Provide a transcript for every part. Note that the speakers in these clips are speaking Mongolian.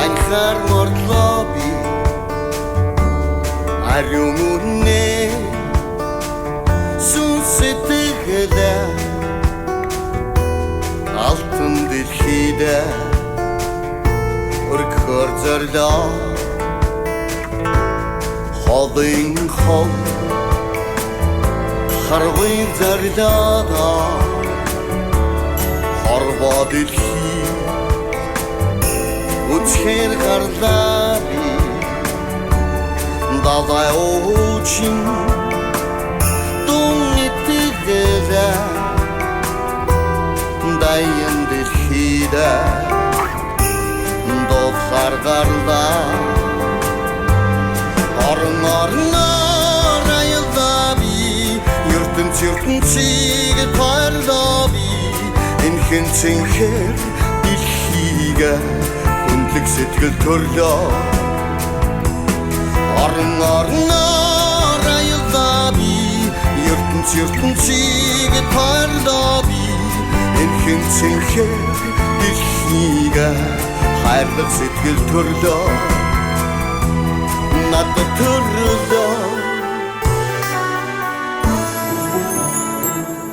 анхаар мордлоо би ариун үнэ сүнсэтгэлээ алтан дэлхийдээ өргөхөр зорлоо холын хол харвын зорлоо хорвоо дэлхий үцхээр гарлаа би далай очин дүнэтгэлээ дайян дэлхийдээ доцар гарлаа орноор аялдаа би ертөнцийг тайлдаа би энхэн цэнхэр дэлхийгээ хүндлэг сэтгэл төрлөө орноор аялдаа би ертөнцийг тайлдаа би энхэн цэнхэр дэлхийгээ хайрлах сэтгэл төрлөө надад төрлөө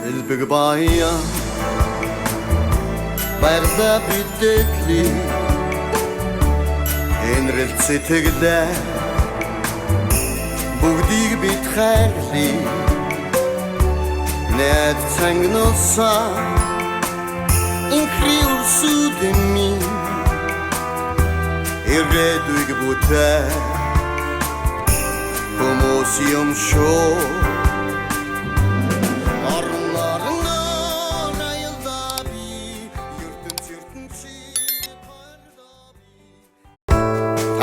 элбэг баяа барда битэкли энрэл сэтгэлээ бүгдийг бит хайрлий нэт цангносаа инхри урсудэмми ирээдүйг бүтээ хүмүүс юм шоо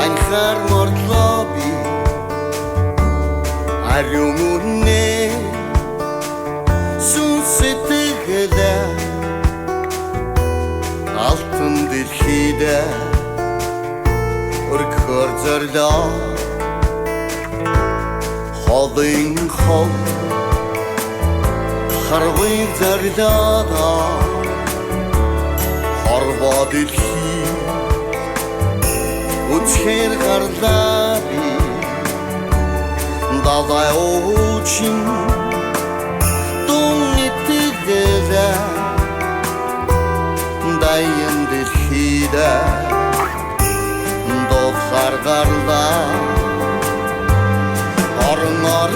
анхаар мордлоо би ариун үнэ сүнсэтгэлээ алтан дэлхийдээ өргөхөр зорлоо холын хол харвын зорлоо хорвоо дэлхий үцхээр гарлаа би далай очин дүнэтгэлээ дайян дэлхийдээ доцар гарлаа орноор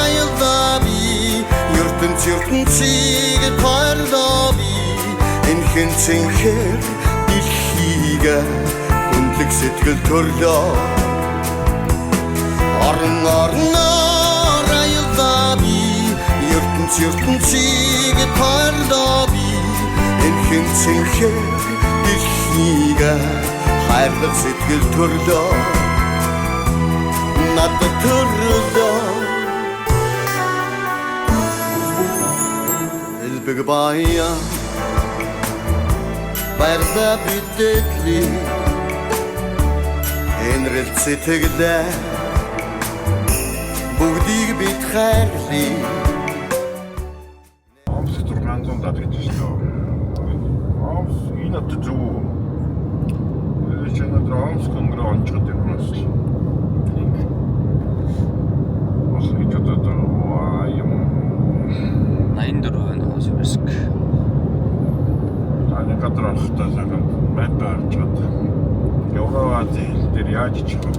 аялдаа би ертөнцийг тайлдаа би энхэн цэнхэр дэлхийгээ хүндлэг сэтгэл төрлөө орноор аялдаа би ертөнцийг тайлдаа би энхэн цэнхэр дэлхийгээ хайрлах сэтгэл төрлөө надад төрлөө элбэг баяа барда битэкли энрэл сэтгэлээ бүгдийг бит хайрлий Авс 600 даад гэж шүү. Авс энэ от зүг. Чанад авс конгрэ онцгод юм байна. Ах энэ одоо юм 84 байна авс биск. Таны кадрахтаа цагаан мэтэр чад. Евроази дээр яаж чих вэ?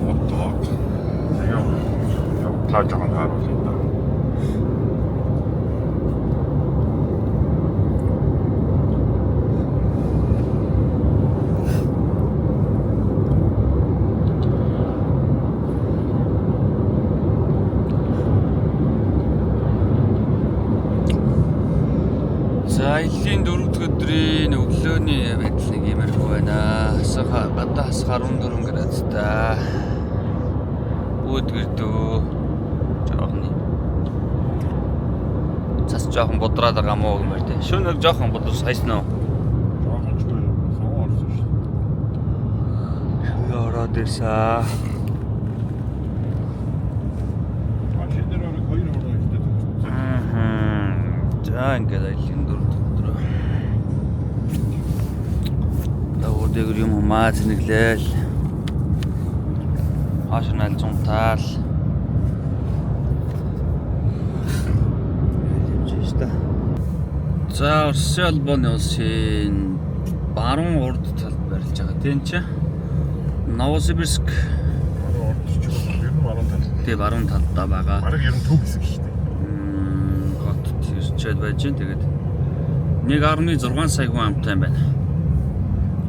Вот. Яг тааж байгаа харуулъя да. За илийн 4-р өдрийн өглөөний байдал нэг иймэрхүү байна. Гадаас 14 градустай. Үүдгэрдөө жоохон цас жоохон бодраад байгаа мó гэмээр тий. Шөнө жоохон бодрос хайсан уу? Жоохон ч үгүй соорсон шүү. Ороод ирсаа. Машин дээр орох 2 ороо ихтэй. За ингээд илийн 4-р өдрөө. дээгүүр юм маа зэнэглээл. Хашнаал зунтаал. За Орсын албаны улсын баруун урд талд барилж байгаа тийм ч. Новосибирск Ер нь баруун тал. тий баруун талдаа байгаа. Бараг ер нь төв хэсэг шүү дээ. Хотод ирчээд байж гэн тэгээд 1.6 сая хүн амтай юм байна.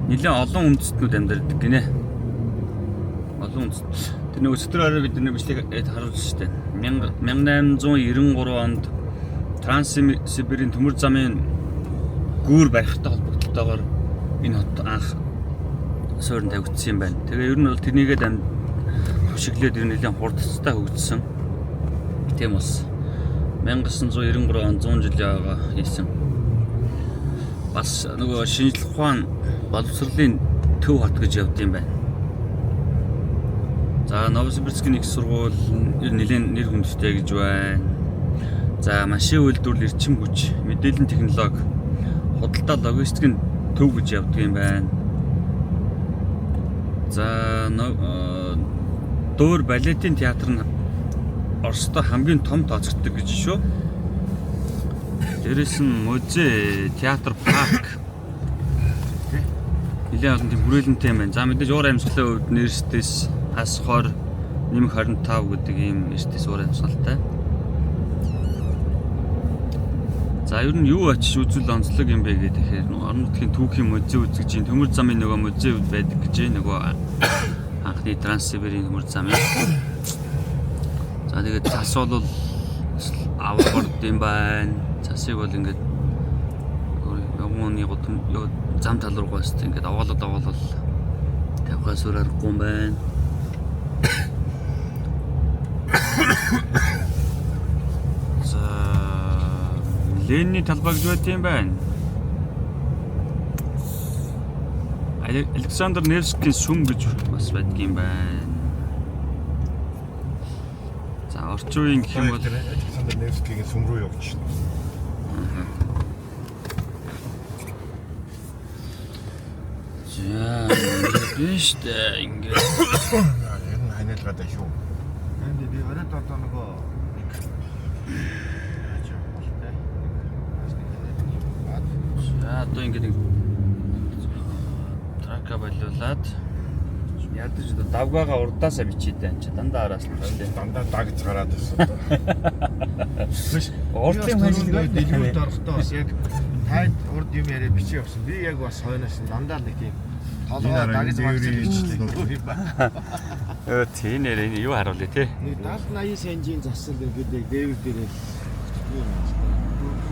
Нилээн олон үндэстнүүд амьдардаг гинэ. Олон үндэст. Тэр нэг өчтөрөөр бид нэг бичлэг харуулсан шүү дээ. 1893 онд Транссибирийн төмөр замын гүүр барихтай холбогдлолтойгоор энэ хот анх суурин тавигдсан юм байна. Тэгээ ер нь бол тэрнийгээд хөшиглээд ер нь нэлээд хурдцтай хөгжсөн. Тийм бас 1993 он 100 жил яваа хийсэн. Бас нөгөө шинжлэх ухаан боловсролын төв хот гэж явд юм байна. За Новосибирскийн их сургууль нэлээд нэр хүндтэй гэж байна. За машин үйлдвэрлэл, эрчим хүч, мэдээллийн технологи, худалдаа, логистикийн төв гэж явдаг юм байна. За Дуур балетын театр нь Оросдо хамгийн том тооцогддог гэж шүү. Дээрээс нь музей, театр, парк. Нэлээд олон тийм хүрээлэнтэй юм байна. За мэдээж уур амьсгалын хувьд нэрстэйс хас 20 нэмэх 25 гэдэг ийм нэрстэйс уур амьсгалтай. За ер нь юу очиж үзүүл онцлог юм бэ гэхээр орон нутгийн түүхийн музей үзэж чинь төмөр замын нөгөө музей байдаг гэж нөгөө анхны Транссибирийн төмөр замын. За тэгээд цас бол аваад юм байна. Цасыг бол ингээд явгооны зам тал руугаас ингээд аваалал тавхаас өрөөргүй юм байна. Ленний талбай гэж байт юм байна. Александр Невскийн сүм гэж бас байдаг юм байна. За орчин үеийн гэх юм бол Александр Невскийн сүм рүү явж шин. За биш дээ ингээд. Ер нь ханиалгаад шүү. Энд би оройд одоо нөгөө За одоо ингээд трака болиулаад ядаж давгаага урдаасаа бичээд байна чи дандаа араас нь байна. Дандаа дагж гараад байсан. Урдлын ажиллагаа дэлгүүрт орохдоо бас яг тайд урд юм яриа бичиж явсан. Би яг бас хойноос нь дандаа нэг тийм толгой дагж бичлээ. тийм нэр юу харуулъя те. нэг 70 80 сенжийн засал гэдэг дээвэр дээрээ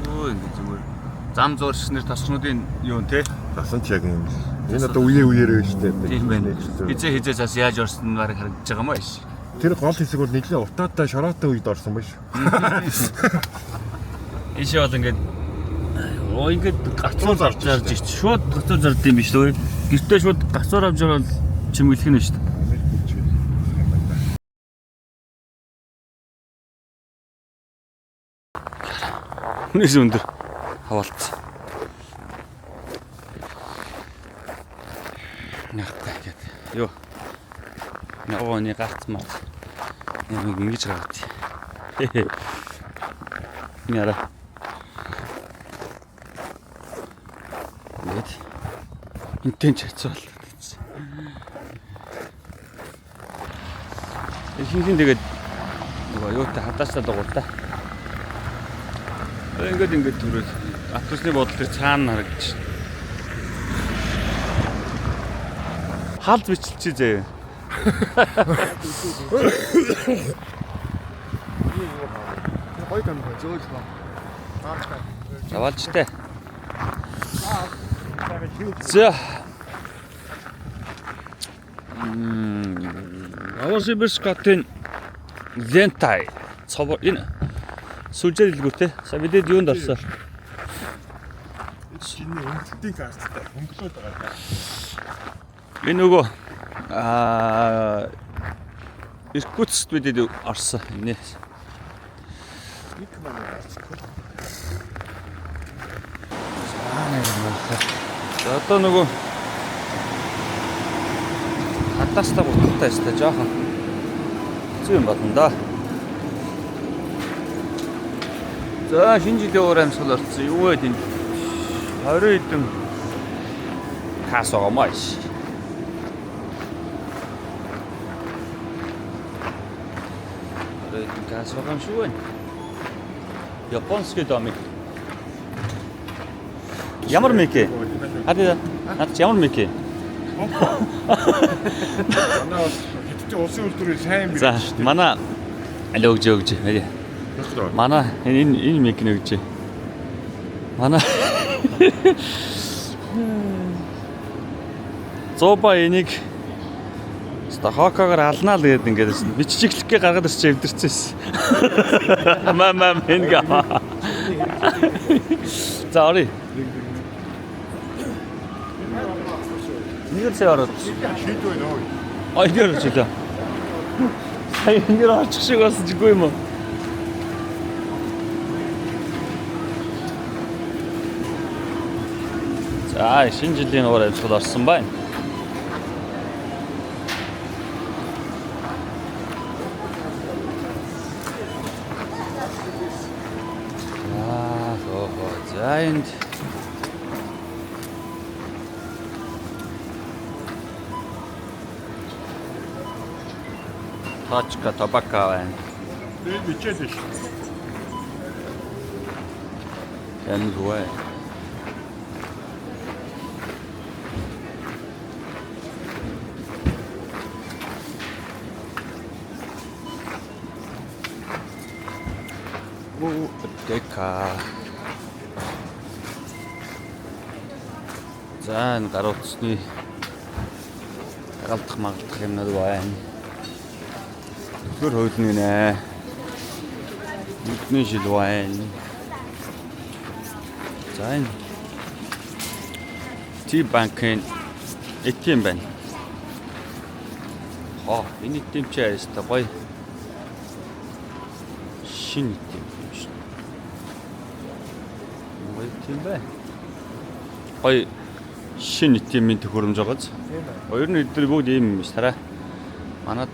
Өө ингэ зүгээр зам зуршнэр тосгонуудын юу те. Засан ч яг юм. Энэ одоо үеэрээ шүү дээ. Тийм байна. Хизээ цаас яаж орсон нь бараг харагдаж байгаа юм байна. Тэр гол хэсэг бол нэлээд утаатай шороотой үед орсон ба шүү. Ишээ бол ингээд ингээд гацуур зарж ич шууд гацуур зард юм биш үү? Гэртээ шууд гацуур авч явал чимэглэх нь шүү дээ. Хүнээс өндөр хаваалцсан. Яахгүй гэдэг. Юу. Ногооны гарцмаа. Яг ингэж гараад. Яра. Нэт. Интэнч хацаал. Ихэнх тэгээд нөгөө юутай хадаачлаа дууртай. Ингээд түрээд автобусны бодол тэр цаана харагдаж байна. Халд бичлээ заяа. гой тань зөөл ба. Завалжтай. За. Новосибирскатын Лентай цовор энэ сүлжээ дэлгүүртэй. Са бидэд юунд орсон? Чиний өнцгтийн карттай хөнгөлөөд байгаа. Энэ нөгөө Иркутск бидэд орсон. Энэ. За одоо нөгөө Атаастаа бүтэнтэй өстой жоохон. Зүүн болно да. За шинэ жилийн уур амьсгал болсон. Юу вэ энэ? 20 хэдэн кас байгаа маш. Кас байгаа юм шүү. Японский домик. Ямар мэкэ? Хадаа. Наад ямар мэкэ? Манай хэдтэй улсын үйлдвэрийг сайн бий. За манай аль өгж. Манай энэ мэкэн өгч. Манай Зоба энийг стахакагаар алнаа л гэдэг ингээд биччихлэхгээ гаргаад ирч эвдэрчээс. Мам энга. За орой. Нэг л ороод. Шийдвэ нөө. Ой нэр чилээ. Сая нэр очих шиг болсон чигүй юм уу? За шинэ жилийн уур амьсгал орсон байна. За энд Точка табака байна. Би бичээд ш. Энэ гоо. Дека. За энэ гар утасны галдах магадах юмнууд байна. Гэр хөлн нэ. Бидний жил байна. За энэ T-банкын ATM байна. Энэ ATM ч яста гоё. Шинэ ATM юм шиг. Гоё ATM бай. Гоё шинэ ATM-ийн төхөөрөмж байгааз. Хоёр нь эдгээр бүгд ийм юм ш тараа. Манад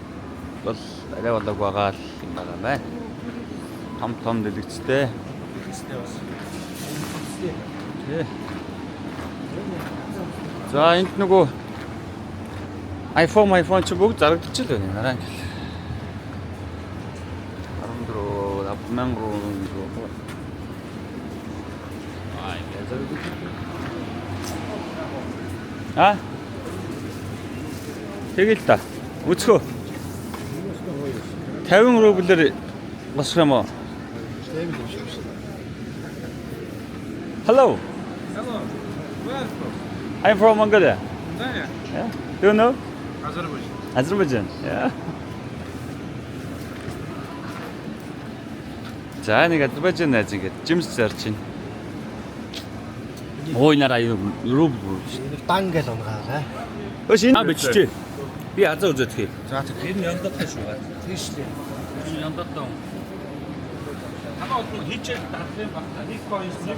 бол арай болоог байгаа л юм байна мэ. Том дэлгэцтэй. За энд нөгөө iPhone ч бүгд зарагдчих л байна нараа ингээл. 14,000 руу нөгөө. Ингээд зарагдчих. Тэгэл та. Үцхөө. 50 рублээр босох юм уу? Hello. Hello. Where from? I'm from Mongolia. Mongolia. Yeah. Do you know? Azerbaijan. Azerbaijan. Yeah. За нэг Азербайджан найз ингээд жимс зарж байна. Ой нараа рубль. Дан гэл унгаарай. Өш энэ биччихээ. Би азаа үзээд хий. За тэр Энэ яндагтай шүү. тийш лээ. Энэ яндагтай. Хаа бол хийчээ дарах юм байна. Нэг coins нэг.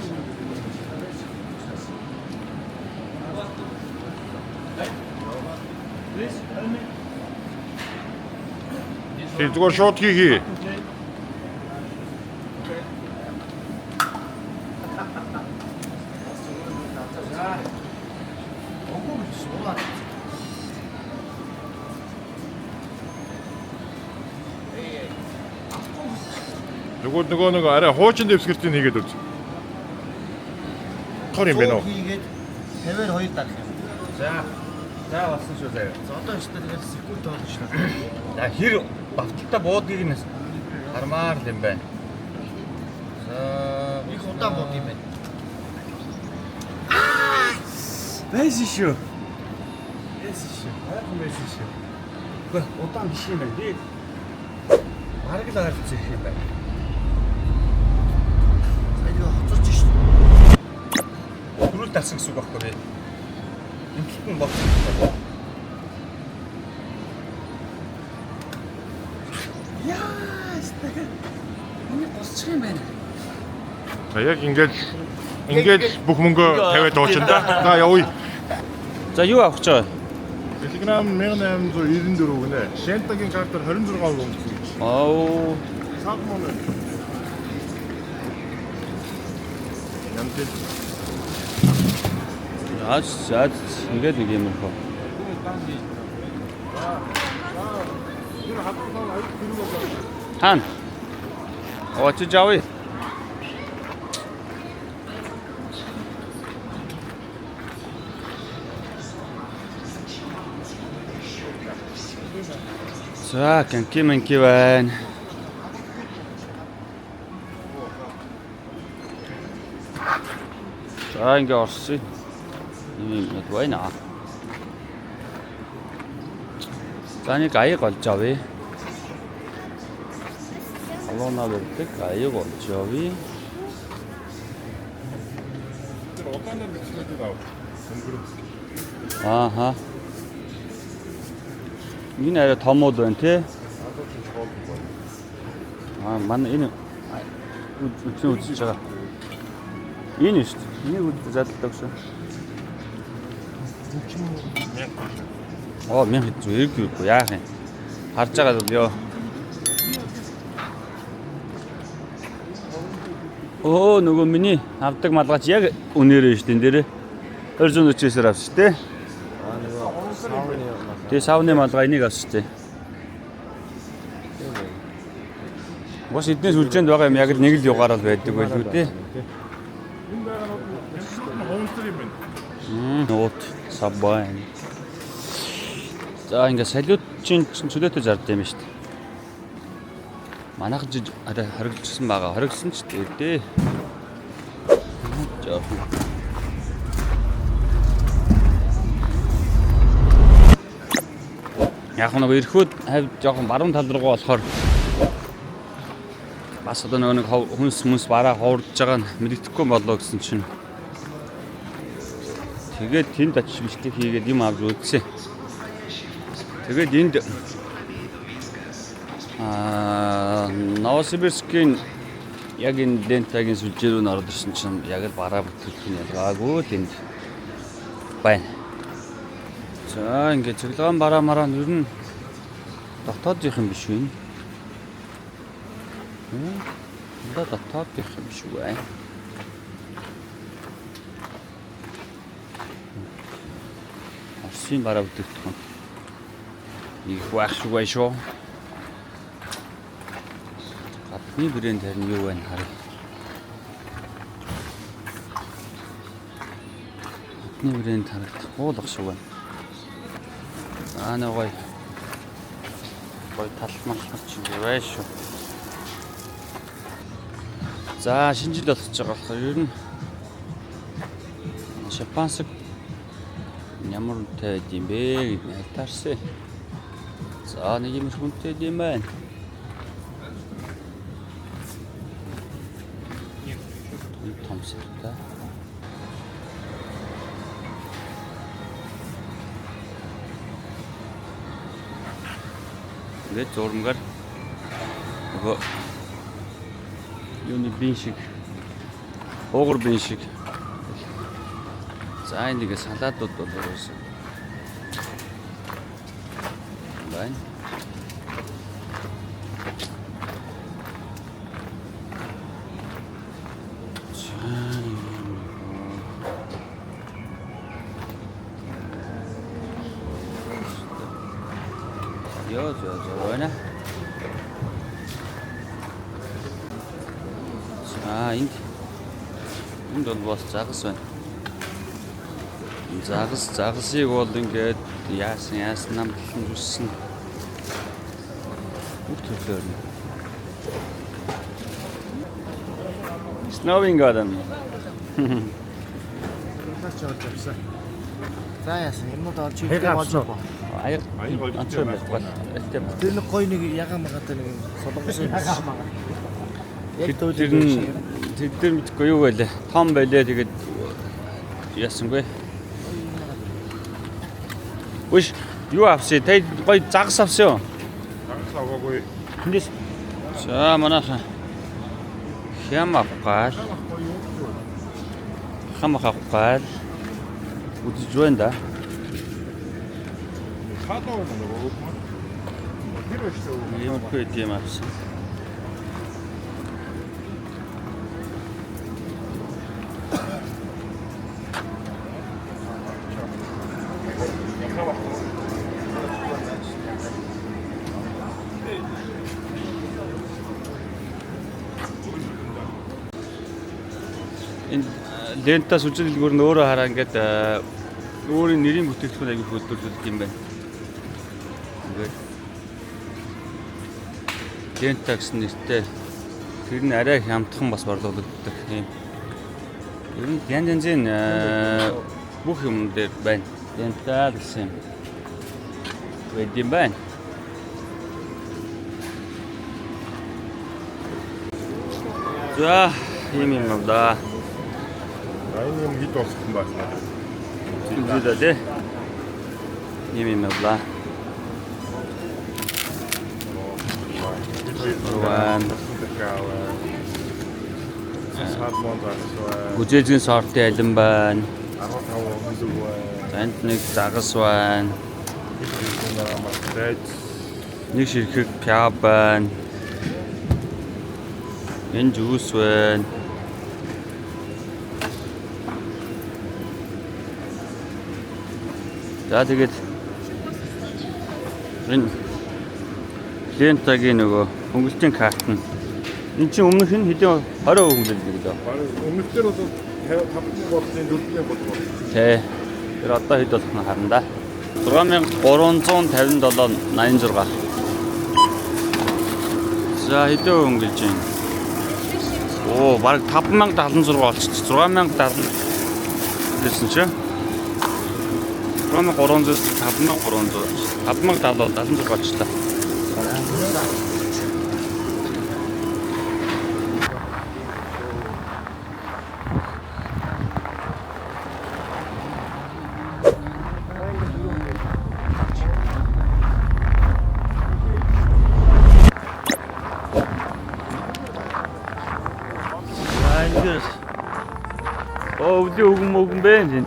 Тэр зүгээр шууд хийе. Нөгөө нэг арай хуучин дэвсгэртийг хийгээд үз. Тор юм байна уу? Хийгээд 52 дарах юм. За болсон шүү заяа. За одоо өстөр тэгэл секунд тоолж шээ. За хэр бавталтай буудгийг нь хармаар л юм байна. За Их удаан бод юм байна. байсан шүү. Яасан шээ. Хайрхан байсан шээ. Гэхдээ удаан биш юм байна. Би бараг л харилцах юм байна. Айгаа хоцорч шээ. Төрүүл дарсан гэсэн үг байхгүй би. Имплект нь болсон. Яас тэгээ. Миний госчих юм байна. За яг ингээд бүх мөнгөө тавиад дуучна да. За явъя. За юу авах гэж байгаа? Телеграм 1894 гинэ. Шентагийн картаар 26 өнгөсөн. Оо. Цаг мөн. Янтэл. Яа, ингээд нэг юм байна. Хан. Очиж авъя. За, канки байна. За, ингээ орсон. Ийм байна. За, нэг аяг олж авъя. Алуунаа барьдаг аяг олж авъя. Тэр удаанаар бичмэдэг ав. Өнгөрөх. Ааха. Энэ арай томууд байна те. Манай энэ үзэж байгаа. Энэ шүү дээ. Энийг үзэж задалдаг шүү. Оо, мэн зүрэг яах юм. Харж байгаа бол ёо. Оо, нөгөө миний авдаг малгайч яг үнээрээ шүү дээ энэ дээрээ. 249-ээр авсан шүү дээ. Тэгээ савны малгай энийг авсан шүү дээ. Бос эднээс үлжээнд байгаа юм яг л нэг л югаараа байдаг байлгүй дээ. Энэ байгаа нь хоомстер юм байна. Нот саббай. За ингээ салютчин чөлөөтэй зардсан юм шүү дээ. Манайхан ч арай хориглосон байгаа. Хориглосон ч дээ. Жаахан. Яг нэг ирэхэд хавь жоохон баруун тал руу болохоор бас одоо нэг хүнс бараа ховордож байгаа нь мэддэхгүй болоо гэсэн чинь тэгээд тэнд очиж биштэй хийгээд юм авч үзсэн. Тэгээд энд Новосибирскийн яг энэ дентагийн сүлжээ рүү ороод ирсэн чинь яг л бараа бүтгэх нь ялгаагүй тэнд байна. За ингээд цэглэгаан бараа мараа ер нь дотоодынх юм биш үү? Дотоодынх юм биш үү? Орсын бараа бүтгэх нь их байх шүү бай шүү. Гадны брэнд харин юу байна харъя. Гадны брэнд харагдах уулах шүү байна. Нэг гой талмал чи бай шүү. За шинэ жил болгож байгаа болохоор ер нь шампансаг ямар үнэтэй юм бэ гэж таарсан. За нэг юм хүнтэй юм байна. Том сартай. Тэгээд зурмгаар нөгөө юуны бин шиг уугар бин шиг. За энэ нэг салаатууд бол ерөөсөн. Байна. Байна. Энд бол бас загас байна. Загасыг бол ингээд яасан намтлан үссэн. Бүх төрлөөр нь. Snowing garden. Таач орж авсан. За яасан юмуд орж ирэх болж байгаа. Аяг олж байна. Тэр нэг гой нэг ягаа магатай нэг солонгос юм. Яг тэр мэдгүй юу байлаа. Том байлаа тэгээд ясангүй. Үш юу авсан? Тэ гой загас авсан юу? Загас аваагүй. Тэндээс. За манайхан хям авах. Хамах авах. Үзэж байна да. Хадаа нөгөө. Тэр өшөө. Иймэрхүү юм авсан. Энэ лентас үзүүлэлгүүр нь өөрөө хараа ингээд өөрийн нэрийн бүтээгдэхүүн аяг хөдөлгөлт юм байна. Ингээд лента гэсэн нэртэй тэр нь арай хямдхан бас борлуулагддаг юм. Ер нь янз янзын бүх юм дээр байна. Лента гэсэн юм. Wedi байна. За, ийм юм да. Энэ юм хэд болсон байна. Үзээд үү. Ийм юм да. Ван. Гүжээжийн сортын алин байна. 15 хүнсэг байна. Танд нэг загас байна. Нэг ширхэг пяа байна. Энэ жуус байна. За тэгээд энэ лентагийн нөгөө хөнгөлтийн карт нь энэ чинь өмнөх нь хэдэн 20% хөнгөлөлдөг лөө. Өмнөх дээр бол 5,000 болсын 4,000 болов. Тэ. Тэр одоо хэд болох нь харна да. 6357.86. За хэдэн хөнгөлж байна? Оо, бараг 5,076 болчихсон. 6,070 гэсэн чинь 300 5,300 болчихлоо. Оо, үгүй өгөн бэ энэ.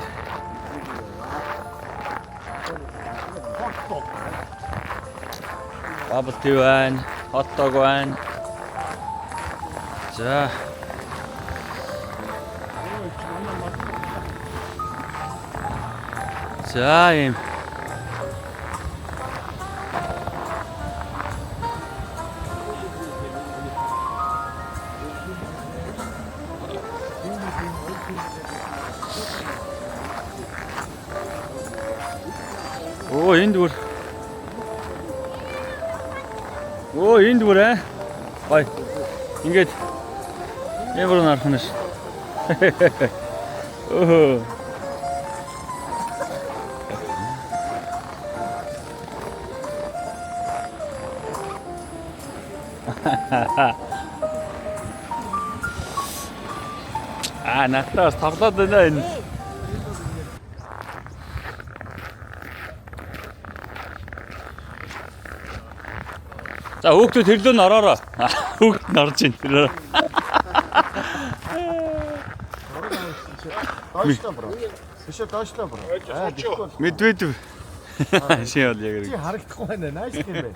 Бабалтай байна, хотдог байна. За. За юм. Оо, энд бүр. Оо, энд бүр аа. Бай. Ингээд ямар нарах нь ш. Оо. Натаас тоглоод байна энэ. За хүүхдүүд хэрлөө н ороороо. Хүүхд нь орж ийн тэрээр. Доошлоо бро. Биш доошлоо бро. Медведев. Ши бол яг. Чи харагдахгүй байна. Найс юм бэ.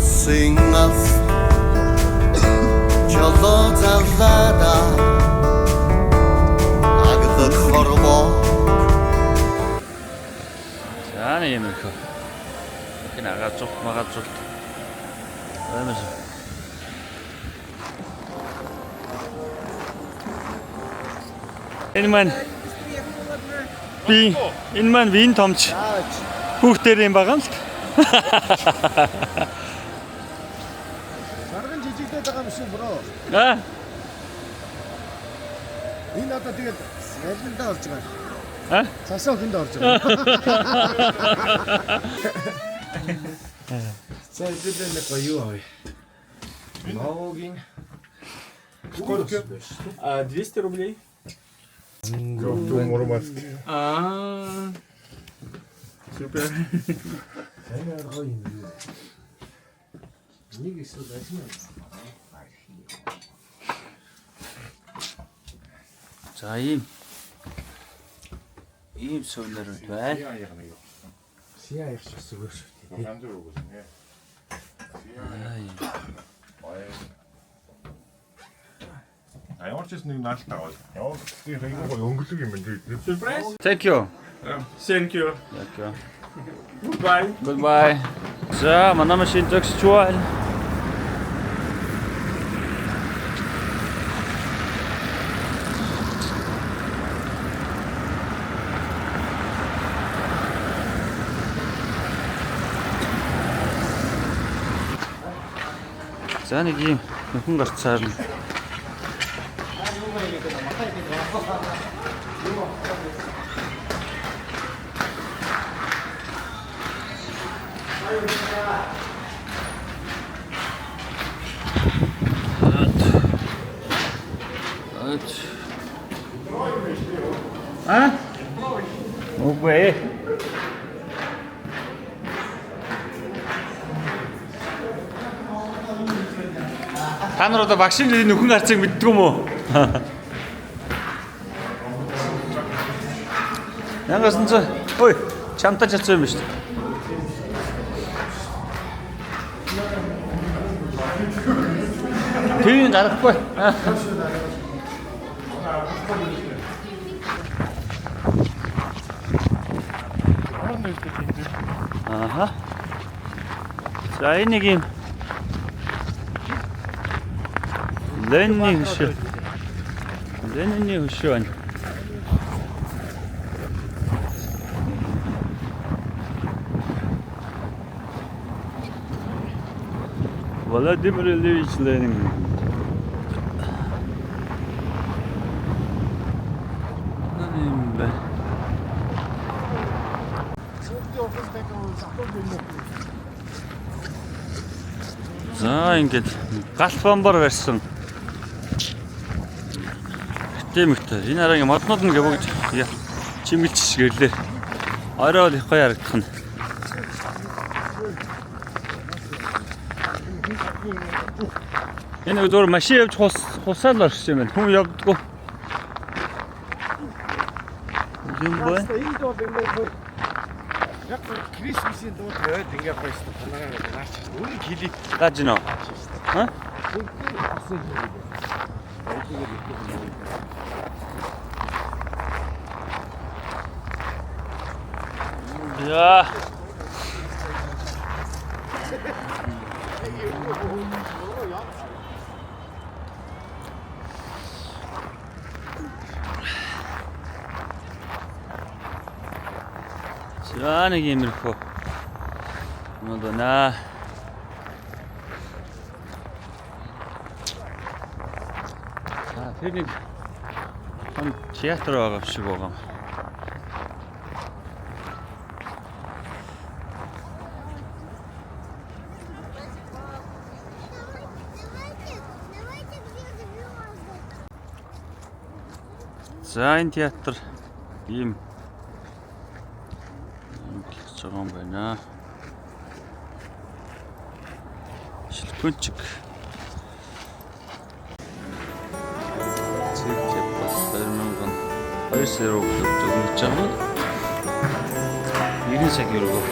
Singas Cholo talada Agda khorbo За нэг юм их. Гин агааж магааж. Аймаас. Энэ маань би энэ маань вин томч хүүхдэр юм байгаа юм л. Сарган жижигдээд байгаа юм шиг бро. Аа. Энэ одоо тэгээд ялгандаа орж байгаа. Аа? Цасаа хүнд орж байгаа. За хэдүүлээ нэг гоё юу авъя. Новогийн Сколько? 200 рублей. Мурманск. Супер. амар гоё юм юу. Нэг эсвэл ажмаа. За ийм сувнер байна. Сия их шсгөөш. Ямар ч нэг наалт аваад. Ямар тийм өнгөлөг юм байна. Surprise. Thank you. Thank you. Thank you. Goodbye. Goodbye. За манай машин зогсож байна. За нэг юм нөхөн гарцаар нь. Үгүй. Та нар одоо багшийн нөхөн гарцыг мэддэг юм уу? Янгасан ч ой чамтай чацсан юм шүү дээ. Тийм гарахгүй. Аха. За энийг юм Ленний хөшөө байна. Владимир Ильич Ленин. За ингээд галт бомбор барьсан. Тэмэгтэй. Энэ арагийн моднууд нь бүгд чимгэлж шигэрлээ. Орой их гоё харагдах нь. Энэ өдөр машин явж хусаал орчих юм байна. Хүн явдаггүй. юм бай. Яг Крисмсийн дуу тавиад ингээ баярлалаа. Танараа наач. Үүнийг хэлий. Гаж нөө. Ха? Я. За нэг юмрхөө. Модона. Тэр нэг театр байгаа шиг байгаа. За энэ театр ийм болчихж байгаа юм байна. Шилхүнчиг. Цэцэг бас 2 сая рубль зөвлөж байгаа. 90 сая рубль.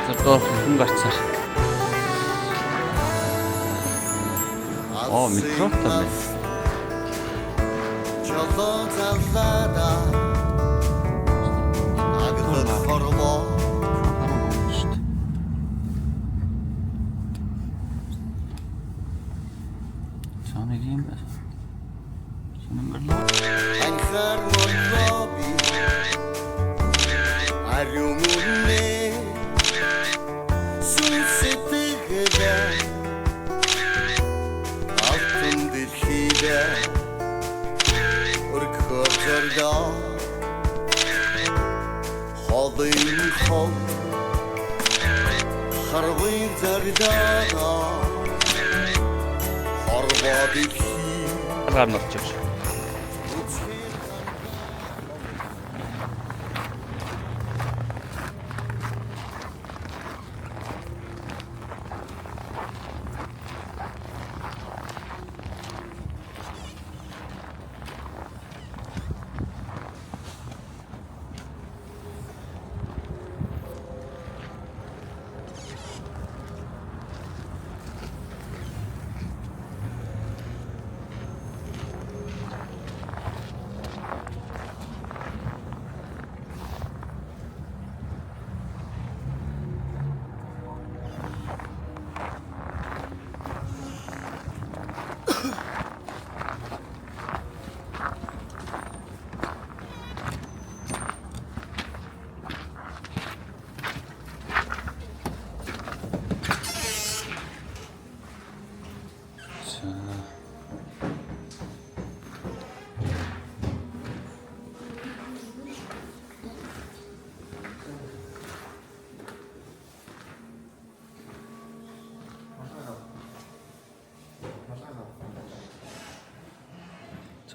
Зэрэг хүн гарцаар. Оо, микрофон байна. Чолоозаллада агтар хорвоо Чаныг юм байна. Сонирхолтой. анхаар модроби ариумune сүсэтгэдэ алтан дэлхийдэ өргөхөөр зордоо Ардын хол Харвын зардага Хорвоо дэлхий Алгаар нь орчих.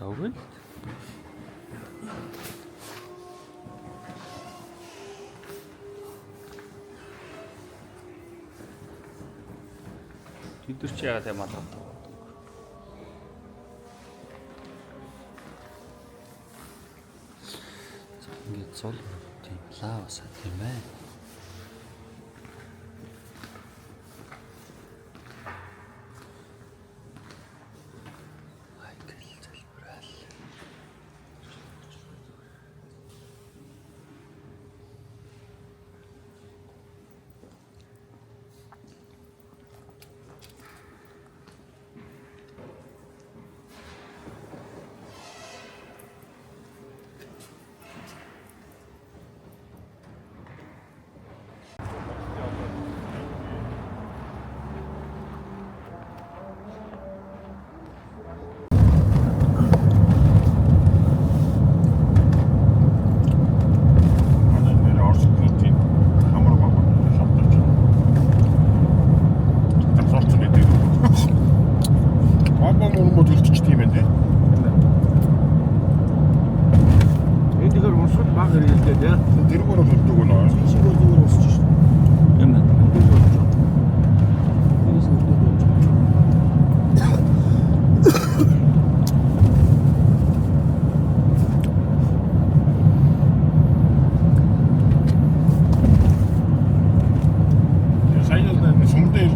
За үгүй. Тэдэр чи яагаад юм аа? Ингээд цол тийм лаваса тийм ээ.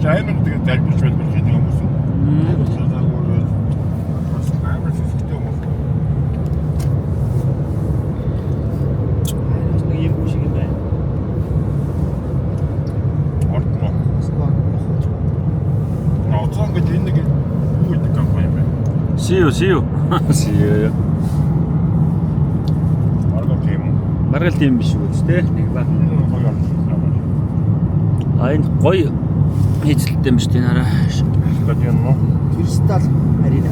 Аймаг тэгээд залбирч байлбар хийдэг юм уу? Аймаг сүсгтэй юм уу? Нэг юм шиг юм байна. Ортно. Ноцон гэж энэ нэг юу гэдэг компани юм бэ? See you. See you. Маргал тийм биш үү те? Нэг баг. Энэ гоё хийцэлтэй юм шүү дээ нараа. Стадион нөө. Кристал арена.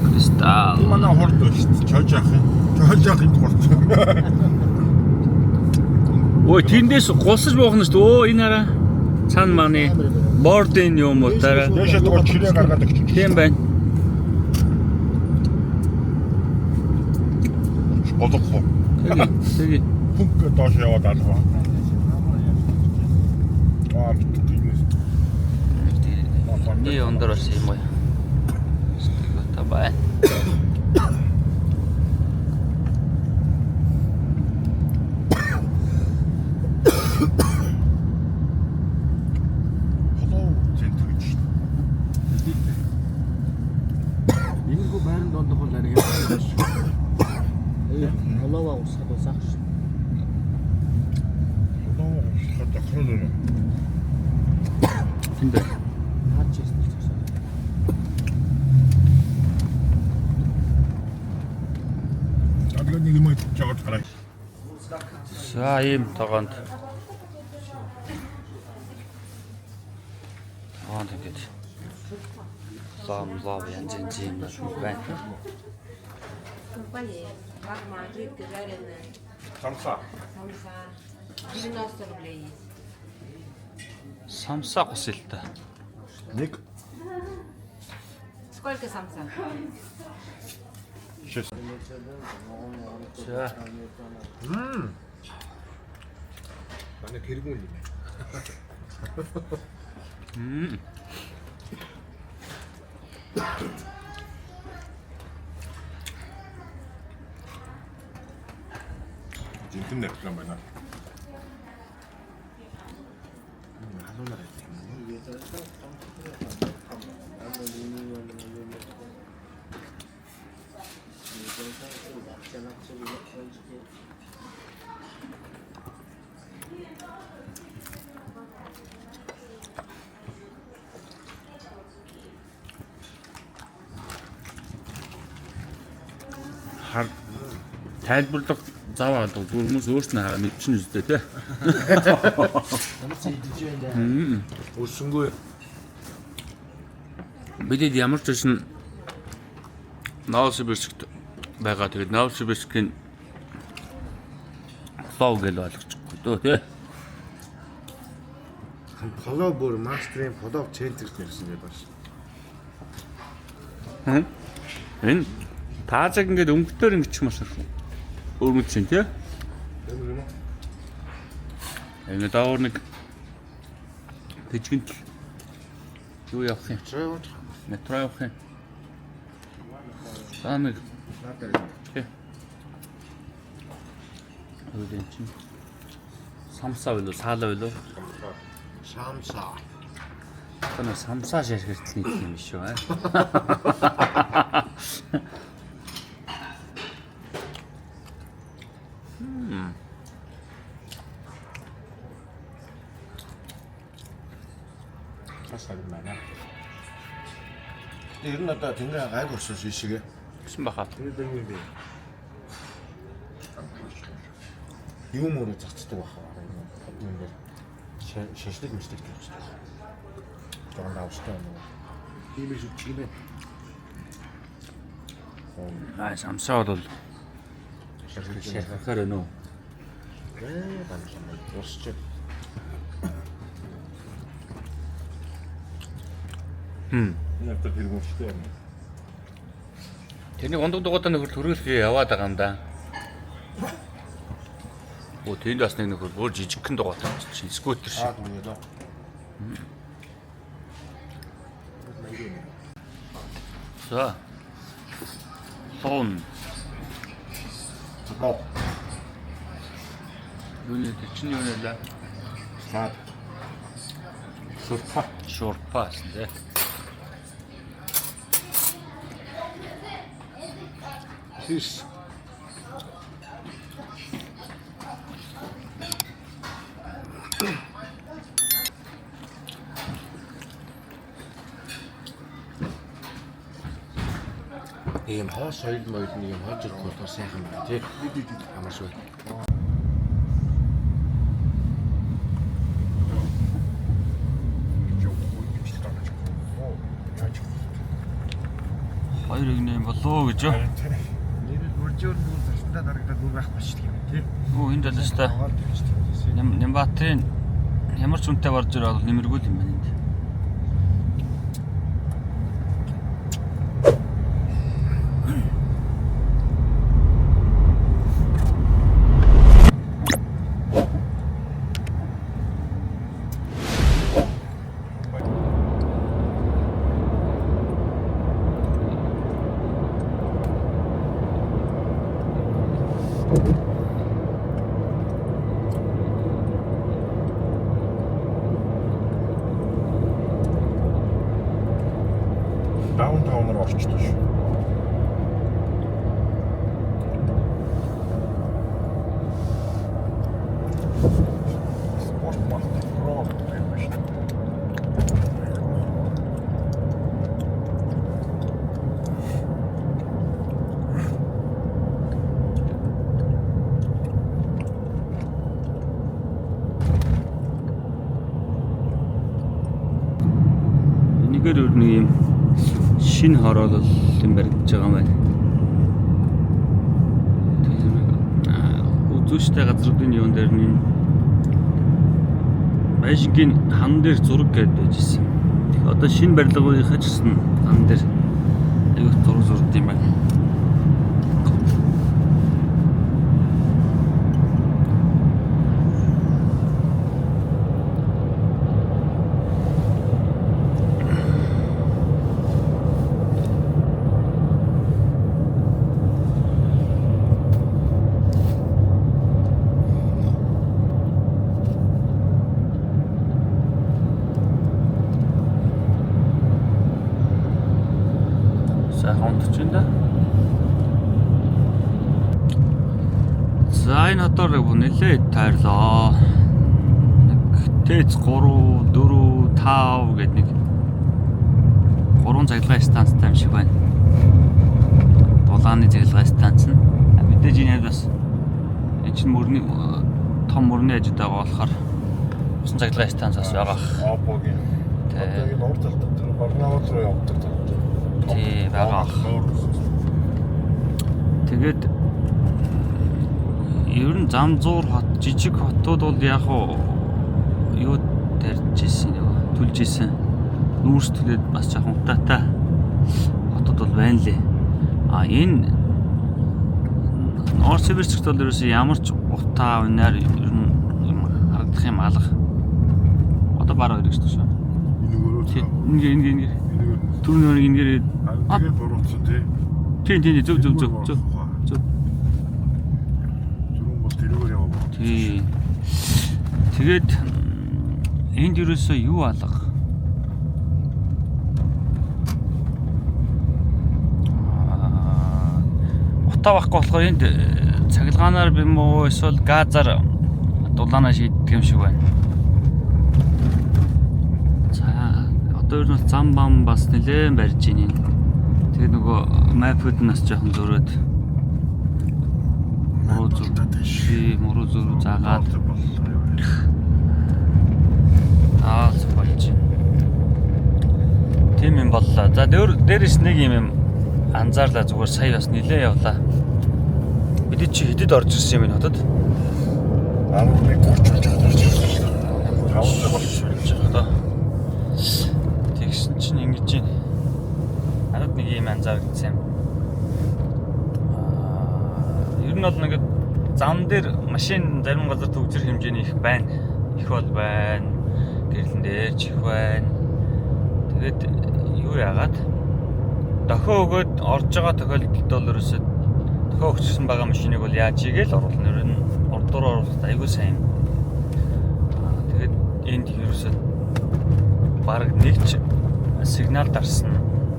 Кристал. Манай хорд шүү дээ. Чойжахын хорд. Ой, тэндээс гулсаж боохно шүү дээ. Оо энэ нараа. Цаана мааны бордын юм уу тараа. Яшаа тоо чирээ гаргаад өгч. Тийм байна. Болохоо. Тэгээ. Пүнк доош яваад алгаа. Не ондороос юм уу? Та байна. Холоо центр гэж. Энэгүй байранд дондох бол арай хямдхан шүү. Холоова усахад усах шүү. Холоо усахад ахрал байна. Тэнд. Наач яст гэж байна. Адгаа нэг юм чагаад гараа. За ийм тогоонд. Аа тэгээд. Лав янз янз юм байна. Мармаритка жареная. Самса. Самса. 90 рублей есть. Самсаа гусэлтэй. Нэг Сколько самса? 6. За. манай тэргүүл юм. Жинхэнэ реклам байна. Халуунаар юм. Хар тайлбарлах зав алга хүмүүс өөрснөө мэдчихнэ үстэй тий. Өсөнгөө Бидэд ямар ч байсан Новосибирскт байгаа. Тэгээд Новосибирскийн лог гэл ойлгочихгүй дөө тий. поло бүр мастрын поло центр гэсэн гэдэг байна. Энэ таажаг ингээд өнгөтөр ингэчих маш их өргөдсөн тий. Энэ даавар нэг тэжгэнт юу явах юм? Метро явах юм. Самиг тий. Өөдөн чинь самсаа билүү, саалаа билүү? Самса. Тэнэ самсаа шашгиртний юм шүү аа. Асаа юм байна. Ер нь одоо тэнгэр гайг орсон шишгээ. Гэсэн баха. Тэр дэргүй би. Юм уу зацдаг баха. Юм дээр шашлыг мэлдэг гэж байна. Жон давстай юм. Ийм их чимээ. Аа самсаа бол шашгирахаар өнөө. Банчаа. Усч. Надад тэргүүштэй юм. Тэрний гондог дугуйтай нөхөр төрүүлхий яваад байгаа юм да. Оо тэнд бас нэг нөхөр бүр жижигхэн дугуйтай чинь скутер шиг. Дүнээ доо. За. Хон. Боо. Юуны чинь юу нэлээ? Саад. Шурпа. Шурпас нэ. Фиш. Ийм хоос соёл моёлны юм хож ирэх бол сайхан байна тий. Ямар шүү. Хоёр игнэ болоо гэж юу? Нэрэл үржөөр нүүр зартандаа дарагдаад бүр байх болчихлоо юм тий. Оо энэ далаас та Нямбатын ямар ч үнэтэй барж ирээ бол нэмэргүй юм байна энд. Даунтаун руу орчихлоо шүү. Спорт мастер руу юм байна. Энийгээр өөр нэг юм шинэ хороолол юм баригдаж байгаа юм байна. Түүштэй газруудын юун дээр нь Байшингийн хан дээр зураг гэдэг байж ирсэн. Одоо шинэ барилгынхаа ч гэсэн хан дээр аюу зураг зурд юм байна. Сайхан унтж байна да. За энэ хотоор нэлээд тайрлаа. Тэц 3, 4, 5 гэдэг нэг 3 цахилгаан станцтай юм шиг байна. Дулааны цахилгаан станц нь. Мэдээж энэ бас энэ чинь мөрний том мөрний ажид байгаа болохоор усан цахилгаан станц бас байгаа. Опогийн. Одоо энэ урд талд дээр Барнаул руу явдаг. Тий байгаа. Тэгээд ер нь Замзуур хот жижиг хотууд бол яг юу тарьж ирсэн нөгөө түлж ирсэн. Нүүрс төлөөд бас жоохон утаатай хотууд бол байна лээ. А энэ Новосибирскт бол ерөөсөө ямар ч утаа үнээр ер нь харагдах юм алга. Одоо бараа ирэх шүү. Ингээ түрүүн ингээ тэгээд буруутсан тий. Тийм зөв. Түрүүн бол тэрүүгээр яваа. Тий. Тэгээд энд ерөөсөө юу алга? Утаа байхгүй болохоор энд цахилгаанаар бим уу эсвэл газар дулаанаа шийддэг юм шиг байна. Тэр нь зам бам бас нэлээд барьж ийн. Тэгээд нөгөө мапуд нь бас жоохон зөрөөд мөрөө зөрөө заагаад болж. Тийм юм боллоо. За дээрээс нэг юм анзаарлаа зүгээр сая бас нэлээд явлаа. Бид чи хэдэд орж ирсэн юм энэ хотод? 11:30 болж орж ирсэн. 5 болж байгаа. Тэгсэн чинь ингэж юм. Хараад нэг юм анзаарчихсан юм. Ер нь бол нэг зам дээр машин зарим газар төгжир хэмжээний их байна. Их бол байна. Гэрлэн дээр ч их байна. Тэгээд юу яагаад дохио өгөөд орж байгаа тохиолдолд бол ерөөсөө дохио өгчихсэн байгаа машиныг бол яаж игээл оруулна. Ер нь урдуур оруулахад айгүй сайн. Тэгээд энд ерөөсөө бараг нэг ч сигнал дарсан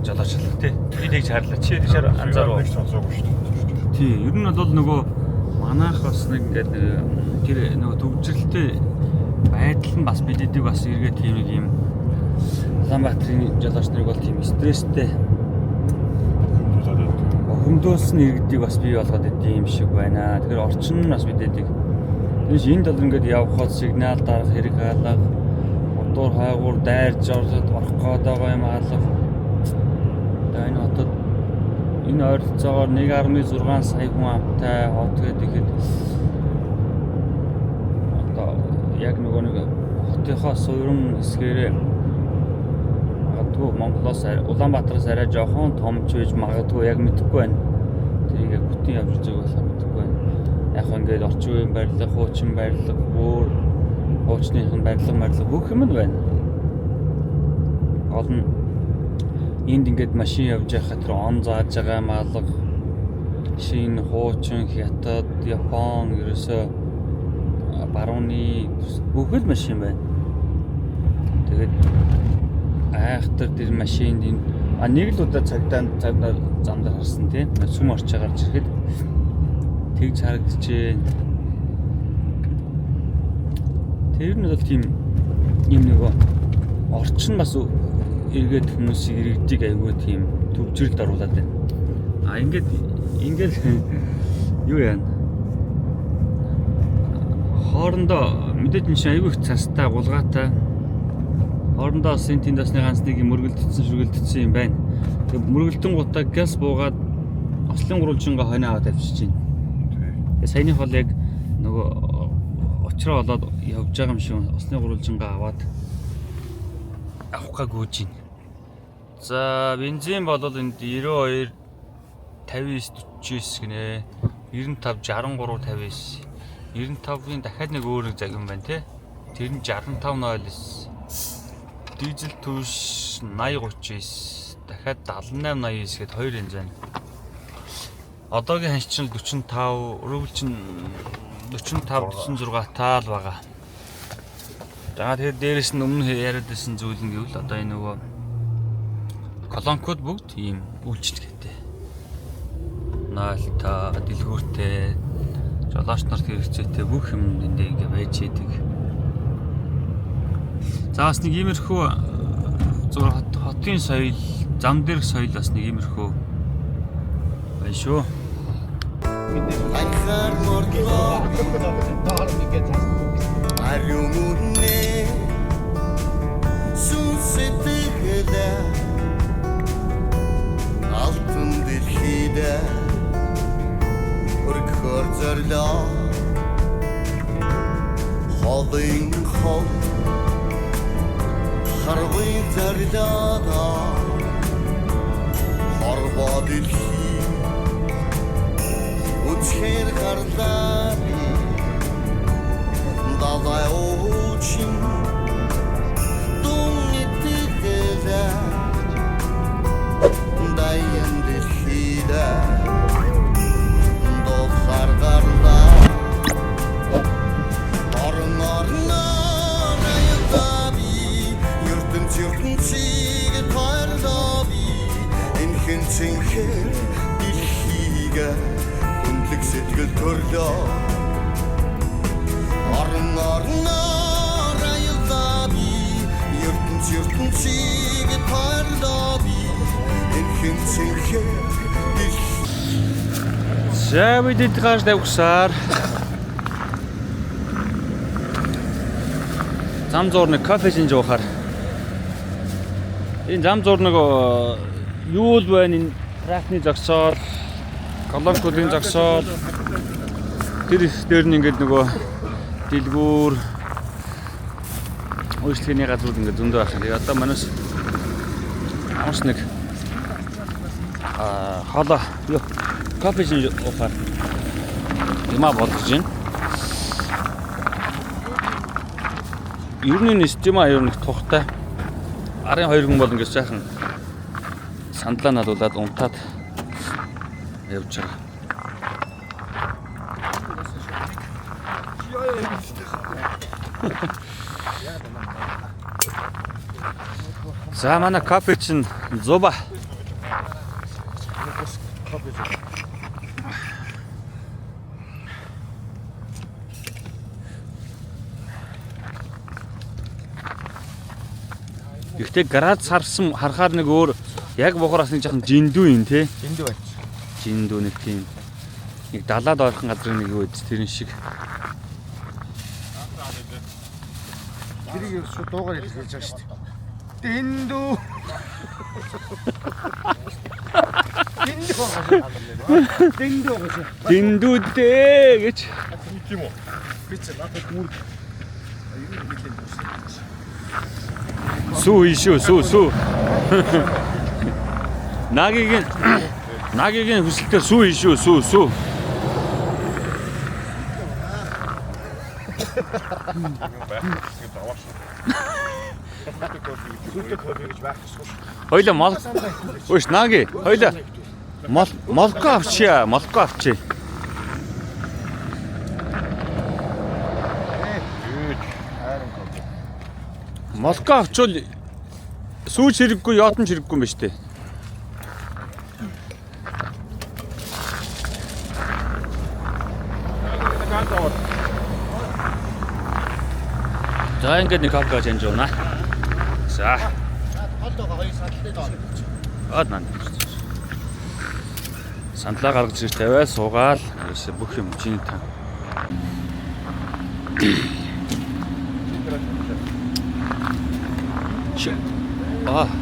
жолоочлог тий. Би тэгж харлаа. Чи тийшээр анзаарав. Тий, ер нь бол нөгөө манайх бас нэг ингээд тэр нөгөө төвжрэлтэй байдал нь бас бидэдэг бас эргээд тийм нэг юм Улаанбаатарын жолооч нарыг бол тийм стресстэй хөндөөлсөн иргэдийг бас бий болгоод идэв юм шиг байна. Тэгэхээр орчин нь бас бидэдэг. Тэгээс энд бол ингээд явхад сигнал дарах хэрэг хаалга урдуур хаагуур дайрж ороход орох гээд байгаа юм хаалга. Энэ хотод энэ ойролцоогоор 1.6 сая хүн амтай хот гэдэг ихэд одоо яг нөгөө нэг хотынхоо суурин хэсгээрээ магадгүй Монголоос Улаанбаатараас арай жоохон том ч байж магадгүй яг мэдэхгүй байна. Тэрийг яг бүтэн явж байгаа болохоор мэдэхгүй байна. Яг ингээд орчин үеийн барилга, хуучин барилга, өөр хуучныхын барилга бүх юм байна. Гол нь энд ингээд машин явж байхад тэр он зааж байгаа малга шин хуучин хятад Япон ерөөсөө барууны бүх л машин байна. Тэгээд айхтар тэр машинд энэ нэг л удаа цагдаа замдаа харсан тийм сүм орч гарч ирэхэд тэгж харагдчихэ. Тэр нь бол тийм юм нөгөө орчин бас эргээд хүмүүсийг иргэдэг айгүй тийм төвжрэлд оруулаад байна. А ингээд юу яана? Хоорондоо мэдээж энэ айгүй их цастай гулгаатай. Хоорондоо сентинд басны ганц нэг юм шүргэлдсэн юм байна. Тэг мөргөлдөн гутаа газ буугаад ослын гурвалжингаа хоноо аваад авчиж байна. Тэг саяны хол яг нөгөө нөгөө очроо болоод явж байгаа юм шиг усны гурвалжингаа аваад авах гүйж байна. За бензин бол энд 92 59 49 гинэ. 95 63 59. 95-ын дахиад нэг өөр нэг загин байна те. Тэр нь 6509. Дизель түш 8039. Дахиад 7889 гээд хоёр янз байна. Одоогийн ханшчин 45, өрөөвөл чинь 45 46 таал байгаа. За тэгэхээр дээрэс нь өмнө яриад байсан зүйл нь гэвэл одоо энэ нөгөө колонкод бүгд ийм үйлчлэгээтэй. Наалта, дэлгүүртэй, жолооч нарт хэрэгцээтэй бүх юм эндээ ингээ байж идэг. За бас нэг иймэрхүү зураг хотын соёл, зам дээрх соёл бас нэг иймэрхүү байна шүү. Анхаар мордлоо ариун үнэ сүнсэтгэлэ алтан дэлхийдэ өргөхөр зөрлөө холын хол харвын зөрлөө хорвоо дэлхий Uchher gardani Dalai ochin Dungitikeda Dayan deshida Dokhar garda Arnarna Rayatabi Yurtun çırtın çiğe pardabi Enhin çinher Dilhiga Сэтгэл төрлөө Арнаар айлдаа би ертөнцийг тайлдаа би энхэн цэнхээр За бид эдгээр давхсаар зам зурныг кофе шинж уухаар энэ зам зурныг юу л байна энэ тракны зогсоол колонкодын зогсоол тэр дээр нь ингээд нөгөө дэлгүүр үйлчлэгээний газрууд ингээд зөндөө байх. Тэгээ одоо манайс амс нэг хоолоо юу кофе шинж уухаар юмаа болгож байна. Ер нь система ер нь тухтай. Арын хоёр хүн бол ингээд сайхан сандлаа надуулаад унтаад явж байгаа. За манай кофе чинь зуба. Гэхдээ градус харсан харахаар нэг өөр яг бохораас нэг жоохон жиндүү юм те. Жиндүү байна. Жиндүү нэг тийм нэг далаад ойрхон газрын нэг үед тэрэн шиг. Тэрийг шууд дуугаар хэлж байгаа шүү дээ. Дэндүү. Дэндүү гэж. Дэндүүдээ гэж. Тийм үү? Би ч надад гүр. Сүү ишүү сүү. Нагийн хүсэлтээр сүү ишүү сүү. Хойло мол. Өөш наги. Хойло. Молко авчия. Молко авчвал сүүч хэрэггүй, яотон хэрэггүй юм ба штэ. За ингээд нэг кофе хийж байна. За. Холдоогоо хоёр сандалтай доо. Нан. Сандлаа гаргаж ирж тавиа суугаал. Ерөөсө бүх юм чиний тань.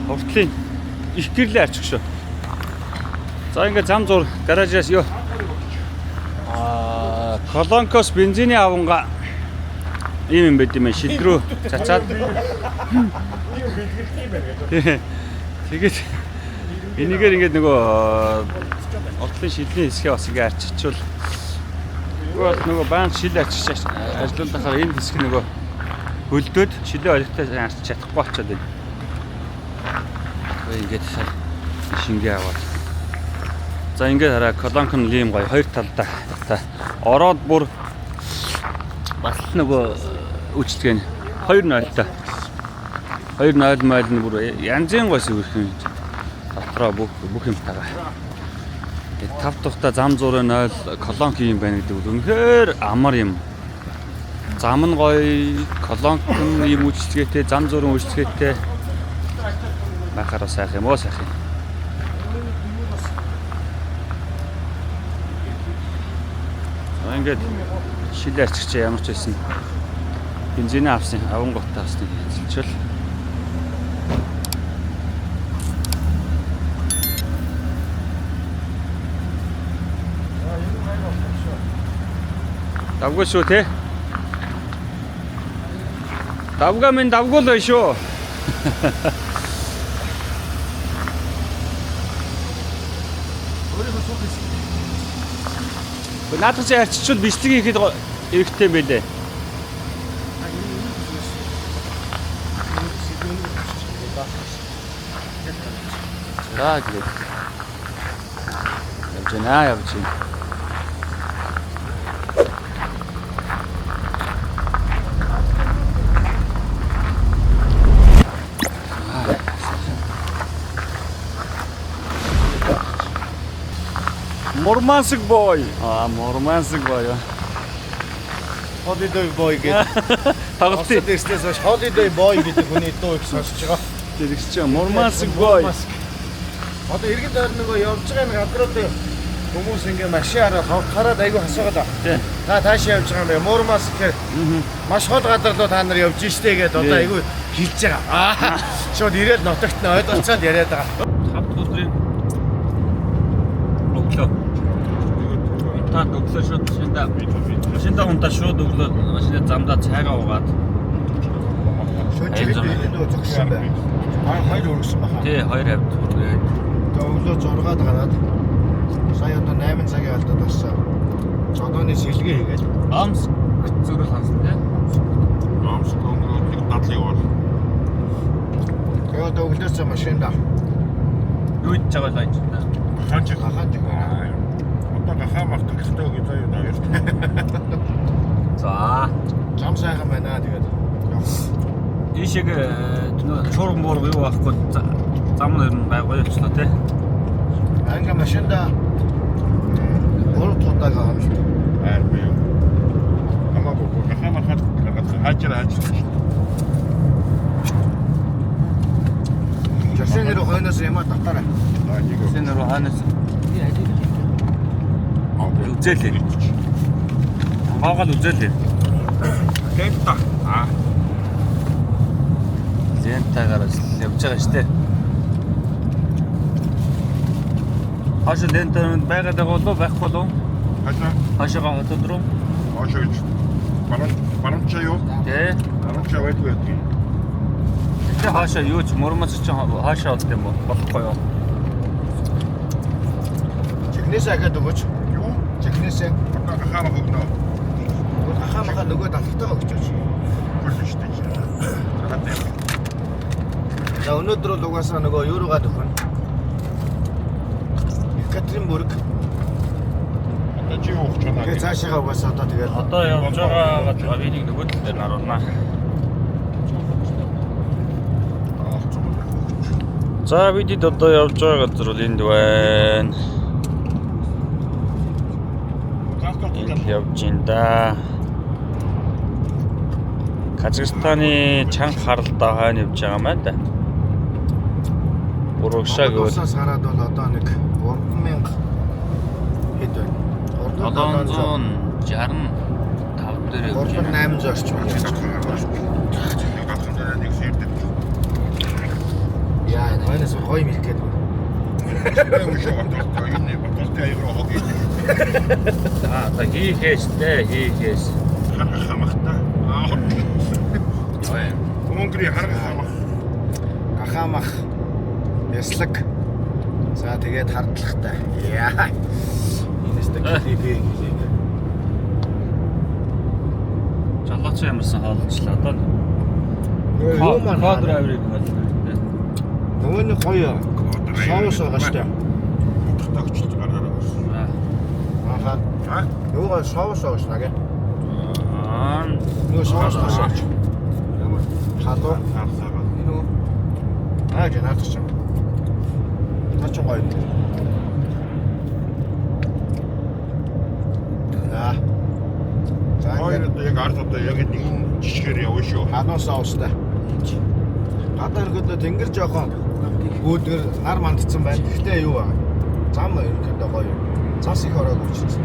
Хортлын их гэрлээ арчих шүү. За ингээд зам зур гаражаас ёо. Колонкос бензиний аванга ийм юм байт юм шилдрүү цацаад. Тэгээд энийгээр ингээд нөгөө орлын шилний хэсгээ бас ингээд арчичвал бол нөгөө банк шил арчиж ажиллаулахаар энэ хэсэг нөгөө хөлдөөд шилээ олигтой арчиж чадахгүй болчиход байна. Ингээд шингээ аваад. За ингээд хараа колонк нь ийм гоё хоёр талдаа ороод бүр бас нөгөө үйлчлэг нь 2.0-тай. 2.0 майл нь бүр янзын гойс үрэх юм. Дотроо бүх юм тагаа. Тав тухта зам зургийн 0 колонк юм байна гэдэг нь үнэхээр амар юм. Зам нь гоё, колонк нь ийм үйлчлэгээтэй, зам зургийн үйлчлэгээтэй байхаараа сайх юм уу сайх юм. Ингээд шил арчигч ямар ч байсан бензин авсан авангуудтай авсныг хэлцэл. Давгүй шүү те. Давгаа минь давгуул шүү. Наадах чи арчичвал бичлэг хийхэд эвэгтэй юм байлээ. За гэх. Явж байна. Мурманск бой. Мурманск бой. Holiday boy гэдэг. Тоглолтын дэстээс хойш holiday boy гэдэг хүний дуу их сонсож байгаа. тэр их чинь Мурманск бой. Одоо иргэн дээр нөгөө явж байгаа гадрууд хүмүүс ингээ машин хараад айгүй хасаагаад байна. Та таашаа явж байгаа юм. Мурманск гэхээр маш хол гадарлуу та нар явж штэ гэдэг одоо айгүй хэлж байгаа. Шууд ирээд нотогт нь ойлголцоод яриад байгаа. Хавд өдрийн өглөө. Та өглөө шууд машинда унтаа шууд өглөө машины замдаа цайгаа угаад. Шууд дөө зогссон бай. Хоёр өргөсөн баха. Тий, 2 авд үргээд. Өглөө 6-аад гараад сая одоо 8 цагийн алдаад болсон. Жодооны сэлгээ хийгээд Амс зүрэл хансан тий. Амс өнгөрөөд дадлыг бол. Тэгээд өглөөс машинда Юу хийж байгаа л энэ. Ханч хахаад байгаа. одоо гахаамах төгсдөө гэж аюултай. За. Зам сайхан байна тэгээд. Ийшээ чурган муурга юу авахгүй зам нэр нь байгуулчлаа тий. Анга машинда гол тотаага хамт. Арби. Намаагүй гахаамах хажираа. Жашинэр хойноос ямаа татаарай. Сэнэр хаанаас үзээлээ. Хаагаал үзээлээ. Тэнта. Зентагаар явж байгаа штэ. Хашаа лентанд байгаад байгаа болов байхгүй болов? Хашаага хотод руу. Ошооч. Барамчаа юу? Тэ. Барамчаа байдаг юм. Тэ хашаа юу ч Мурманск ч хашаа болд юм болохгүй юу? Чигнэсээ гэдэг өгөөч. Юу? Чигнэсээ. Одоо гахаамах өгнө. Гахаамахаа нөгөө давталтаа өгчөөч. Гүрсэн штэ. За өнөөдөр л угаасаа нөгөө юуруугаа төхөн. Екатеринбург. Одоо чи юу хийж байна? Тэгээ цаашаа угаасаа одоо тэгээд Одоо явж байгаа гавийг нөгөө тал дээр наруулнаа. За бидэд одоо явж байгаа газар бол энд байна. Энд явж ин да. Казахстаны чанга харалтаа хойно явж байгаа юм байна да. Урагшаа гэвэл Усаас хараад бол одоо нэг 3000 хэд байна? 765 дээр явж байна. 3800 орчим байна. Яа, энэ хойноос гоё мэлгээд байна. Энэ баталтай аягаар хог ийм. За хийхээс. Харгах хамахтай. Монгри харгах хамах. Ахамах. Яслаг. За тэгээд хардлагатай. Яа. Инэстэй клипээ гэлээ. Жолооч ямарсан хоолчлаа одоо. Юу маань Код авирыг бол. нөгөө нэг гоё. Соус байгаа штэ. Тогтогч гараараа болсон. Аха. Нөгөө соус байгаа штэ. Аа. Нөгөө соус тасаач. Халуу. Харсагаа. Нөгөө. Жанатч. Нач гоё. За Хоёр одоо яг ард одоо яг нэг жишгээр явна шүү. халуун соустай. Гадаа ирэхэд тэнгэр жоохон өөдөр нар мандцсан байна. Гэхдээ юу аа? Зам ирэхэд гоё. Цас их ороод учраас.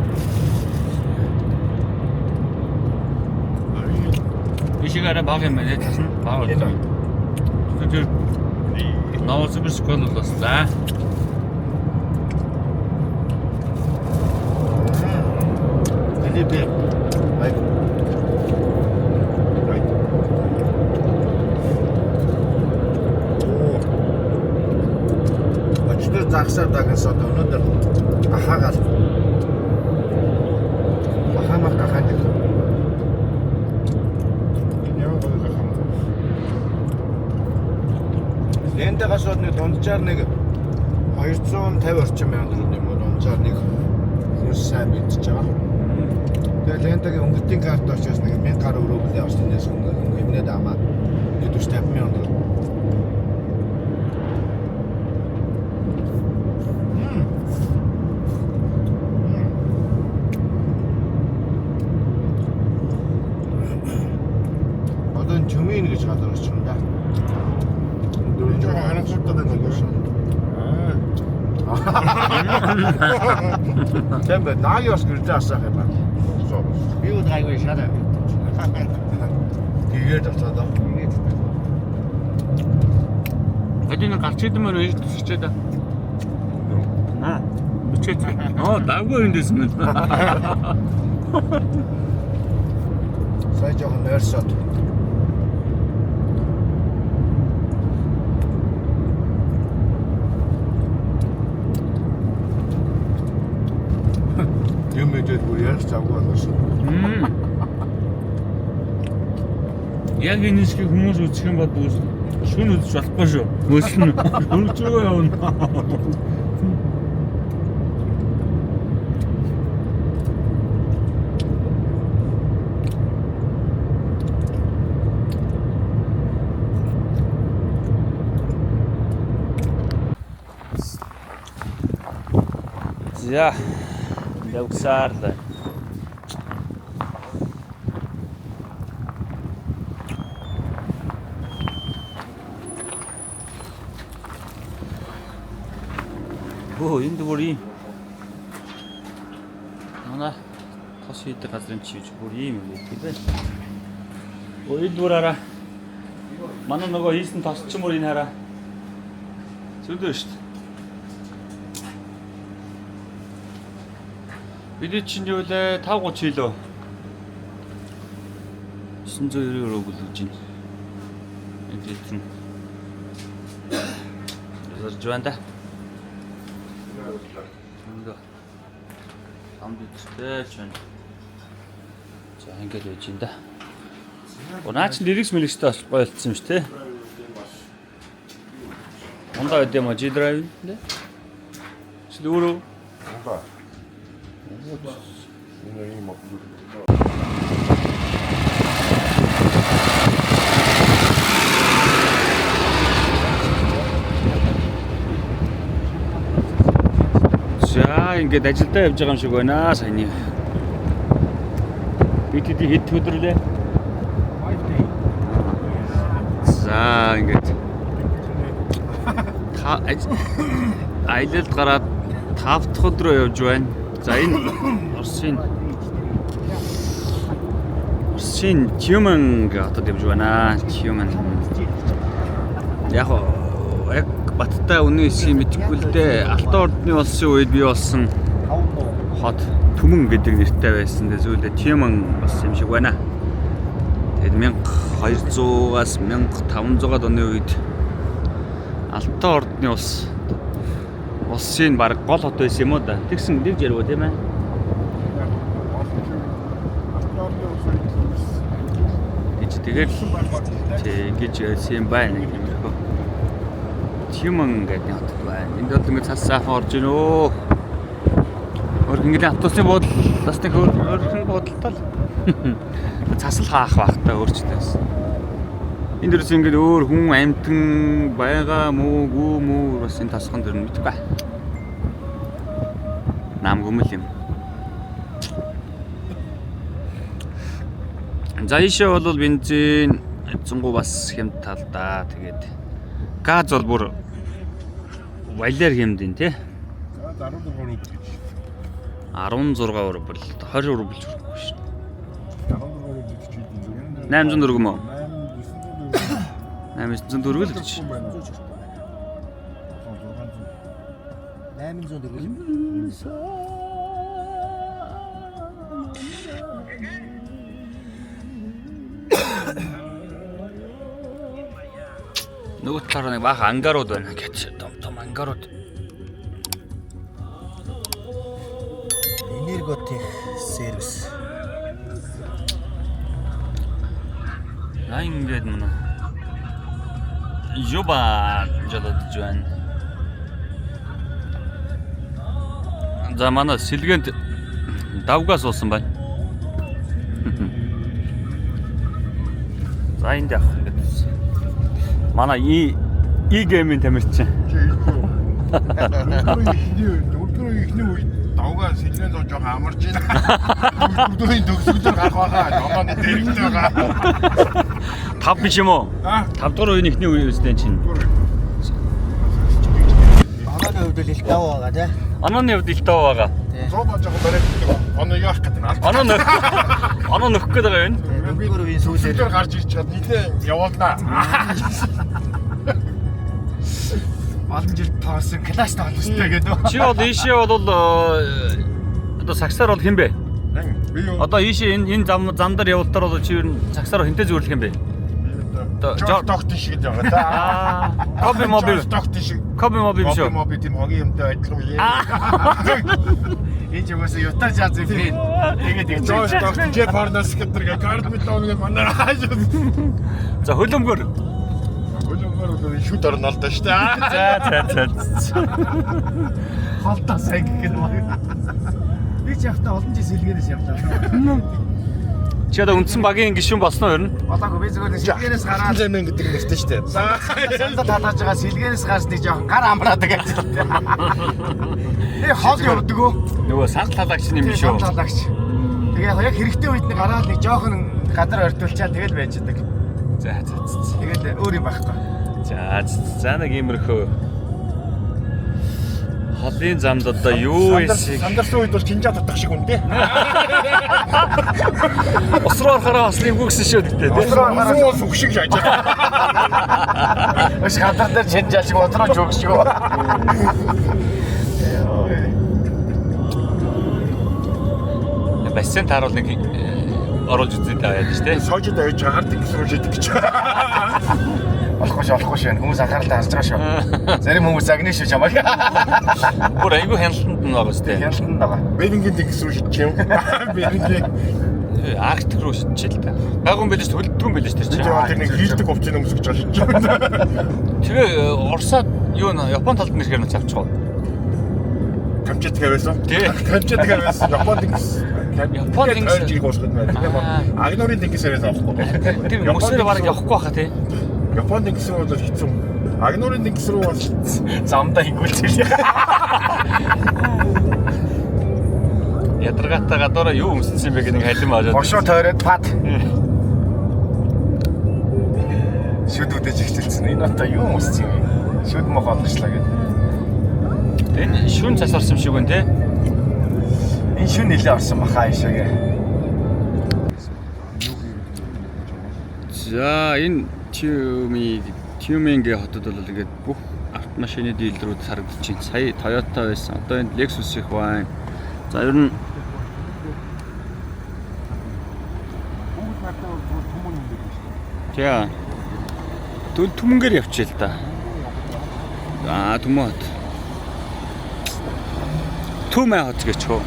Ишигаараа баг юм байна. Цас нь баг байна. Тэр Новосибирск скол боллоо. Клипээ. Ай. Очтер загсаар дагнасаа өнөөдөр ахаагаал. Ахаамах гахаад. Лента гасууд нэг дунджаар нэг 250 орчим мянган юм уу дунджаар нэг хүмүүс сайн мэдчихэж байгаа. Тэгээ лентагийн өнгөтийн карт очиж нэг 1000 гаруй рубль авснаас өмнө дамаа 250 мянган. Одоо чөмийн гэж гадар очиж байна да. Жоо харахтаа нэг юм шүү. Тэмбэ нааяас гэрдээ асаах юм байна. Би уу гайгүй шараа. Тэгээд авцаа. Хэдийн гарч идэмээр ээж тусчээ да. Бичээч. Даггүй эндээс мэн. Сая жоохон нэрсод. Юм мэдээд бүр яаж завгүй болсон. Яг энэ шиг хүмүүс үзэх юм бол шүн үзэж болохгүй шүү. Мөслөн. Хөргөж байгаа явна. За. Явсаар да. Энд бүр юм. Манай тос хийдэг газрын чивж бүр юм байдаг байна. Энд бүр хараа. Манай нөгөө хийсэн тос ч юм уу энэ хараа. Зүдөө шүү дээ. Бидний чинь юу лээ 530 кг. 990 euro гөлөж байна. Энд тийм. Зарж байна да. Амдтэй ч байна. За ингэж байж байна да. Наа чи лирикс мэлэкстэй гоё болцсон юм шүү те. Honda өдөө мо G-Drive нэ. Сүлүүрөө. Honda. Энэ юм уу? За ингээд ажилдаа явж байгаа юм шиг байна саяны. Бид хэд өдөрлөө? 5 day. За ингээд аялалд гараад 5 дахь өдрөө явж байна. За энэ Орсын Тюмэн хотод явж байна. Тюмэн. Яг Баттай үнэн эсхийг мэдэхгүй л дээ. Алтан ордны улсын үед бий болсон хот Түмэн гэдэг нэртэй байсан. Зүйлээ Тимэн болсон юм шиг байна. Тэгээд 1200-аас 1500-аад оны үед Алтан ордны улсын баг гол хот байсан юм уу да. Тэгсэн нэг жаргуу тийм ээ. Тэгэл ингэж байсан байна гэх юм байна. Тимэн гэдэг хот байна. Энд бол ингэ цас сайхан орж ийн өө. Ингээд автобусны буудал ластик өөрхөн буудалтай л цас л хаах бахтай өөрчлөлтөөс. Энд дээрс ингээд өөр хүн амтан байгаа мүү бас энэ тасхан дэр нь мэдгүй. Нам гүмэл юм. За ийшээ бол бензин эзэнгүү бас хямд талдаа. Тэгээд газ бол бүр валер хямдын тий. 16 рубль 20 рубль хүрхгүй шин. 800 төгрөг юм уу? 800 төгрөг л гэж. 800 төгрөг. Нөгөө талаараа нэг баах ангарууд байна гэж. Том ангарууд. Энерготех сервис. Аа ингээд мөн. Юба жадад жуан. За манай сэлгээнд давгаас уусан байна. За энд явах ингээд. Манай и геймийн тамирчин. Өдрөө ихний үед давгаа сэлгэн зоо жоо амарч байна. Өдрийн төгсгөлөөр гарах байгаа. Жогооны дэрэгтэй байгаа. 5 биш юм уу? 5 дугаар үеийн ихний үе үстэй чинь. Манай хувьд л их тав байгаа тий. Онооны хувьд их тав байгаа. 100 баж байгаа барайд оноо яах гэдэг нь. Оноо нөхөх гээд байгаа юм. Би гөрөгийн сүүлээр Өдөр гарч ирч чад нилээ явуулнаа. олон жил тоосон класс тоглостой гэдэг. Чи бол ийшээ бол одоо сагсаар бол хэн бэ? Би юу? Одоо ийшээ энэ зам дээр явуултаар бол чи ер нь сагсаар хэнтэй зөвөрлөх юм бэ? Докт шиг л байгаа та. Коби мобил. Докт шиг. Коби мобил шүү. Мобил тийм хогийн юмтай адилхан юм. Энэ ч угаасаа Юта Jazz фэн. Тэгээд их Жорж докт Джеф Харнес гэдэг кард мэтоны манай хааж. За хөлөмгөр. Хөлөмгөр шүт орно л да штэ. За. холтоо сайн гэх юм. Би ч явтаа олон жил сэлгээрээс явлаа. Чи одоо үндсэн багийн гишүүн болсноо ер нь? Болоогүй би зүгээр сэлгээрээс гараад Лэмэн гэдэг нэртэй штэ. сандал хатааж байгаа сэлгээрээс гарч нэг жоохон гар амраадаг гэж. Хол явдаг уу? Нөгөө сандал халагч юм биш үү? Сандал халагч. Тэгээ яг хэрэгтэй үед нэг гараад нэг жоохон гадар ортуулчаад тэгэл байж байгаа. За. Тэгэл өөр юм байхгүй. За нэг иймэрхүү холын замд одоо юу эсэх Сандарсан үед бол кинжа татах шиг үнтэй. Осроо хараа бас нэг үгсэн шүү дээ тий. Осроо сүх шиг шааж байгаа. Өш гадар дээр чинжаа шиг отрооч өгч шүү. Бассейн тааруул нэг оруулж үзээ таа яаж тий. Сожид авч гард гэсэн үг шийдэг гэж. Болохгүй шүү. Хүмүүс анхаарал харж байгаа шүү. Зарим хүмүүс агны шүү чамайг. Бүр айгүй хяналтанд нь байгаа шүү дээ. Хяналтанд байгаа. Бэрингийн тэгс рүү шидчих юм. Бэрингийн Арктик руу шидчихэл та. Гайгүй байлж хөлдгөн байлж тэр чинь. тэр нэг хийлдэг овчын өмсөж байгаа. Тэгээ Урсаад юу н Япон талд нэрхээр нь авчих уу? Камчатка байсан. Тий. Камчатка байсан. Японд тэгс. Японд тэгс жиг уусгад байна. Агнорын тэгсээрээс авахгүй. Тэр мөсөр бараг явахгүй байхаа тий. Японд тэгс рүү бол хэцүү. Агнорын тэгс рүү бол Замдаа хингүүлчихлээ. Ядаргаатай гадаараа юу өмссөн бэ гэдэг халим ажаад. Бошоо тойроод пад. Шүдүүдэж ихчилсэн. Энэ одоо юу өмссөн юм бэ? Шүд мох олгочлаа гэдэг. Энэ шүн цас орсон шиг байна тий. Энэ шүн нэлээ орсон баха ишээгээ. За энэ Тюменгийн хотод бол ингээд бүх машины дилерүүд харагдаж байна. Сая Toyota байсан. Одоо энэ Lexus их байна. За ер нь Хүмүүс надад түмэн юм биш үү? тийм. Түмэнгээр явчихъя л да. Түмэн. Түмэн хот гэж хөө.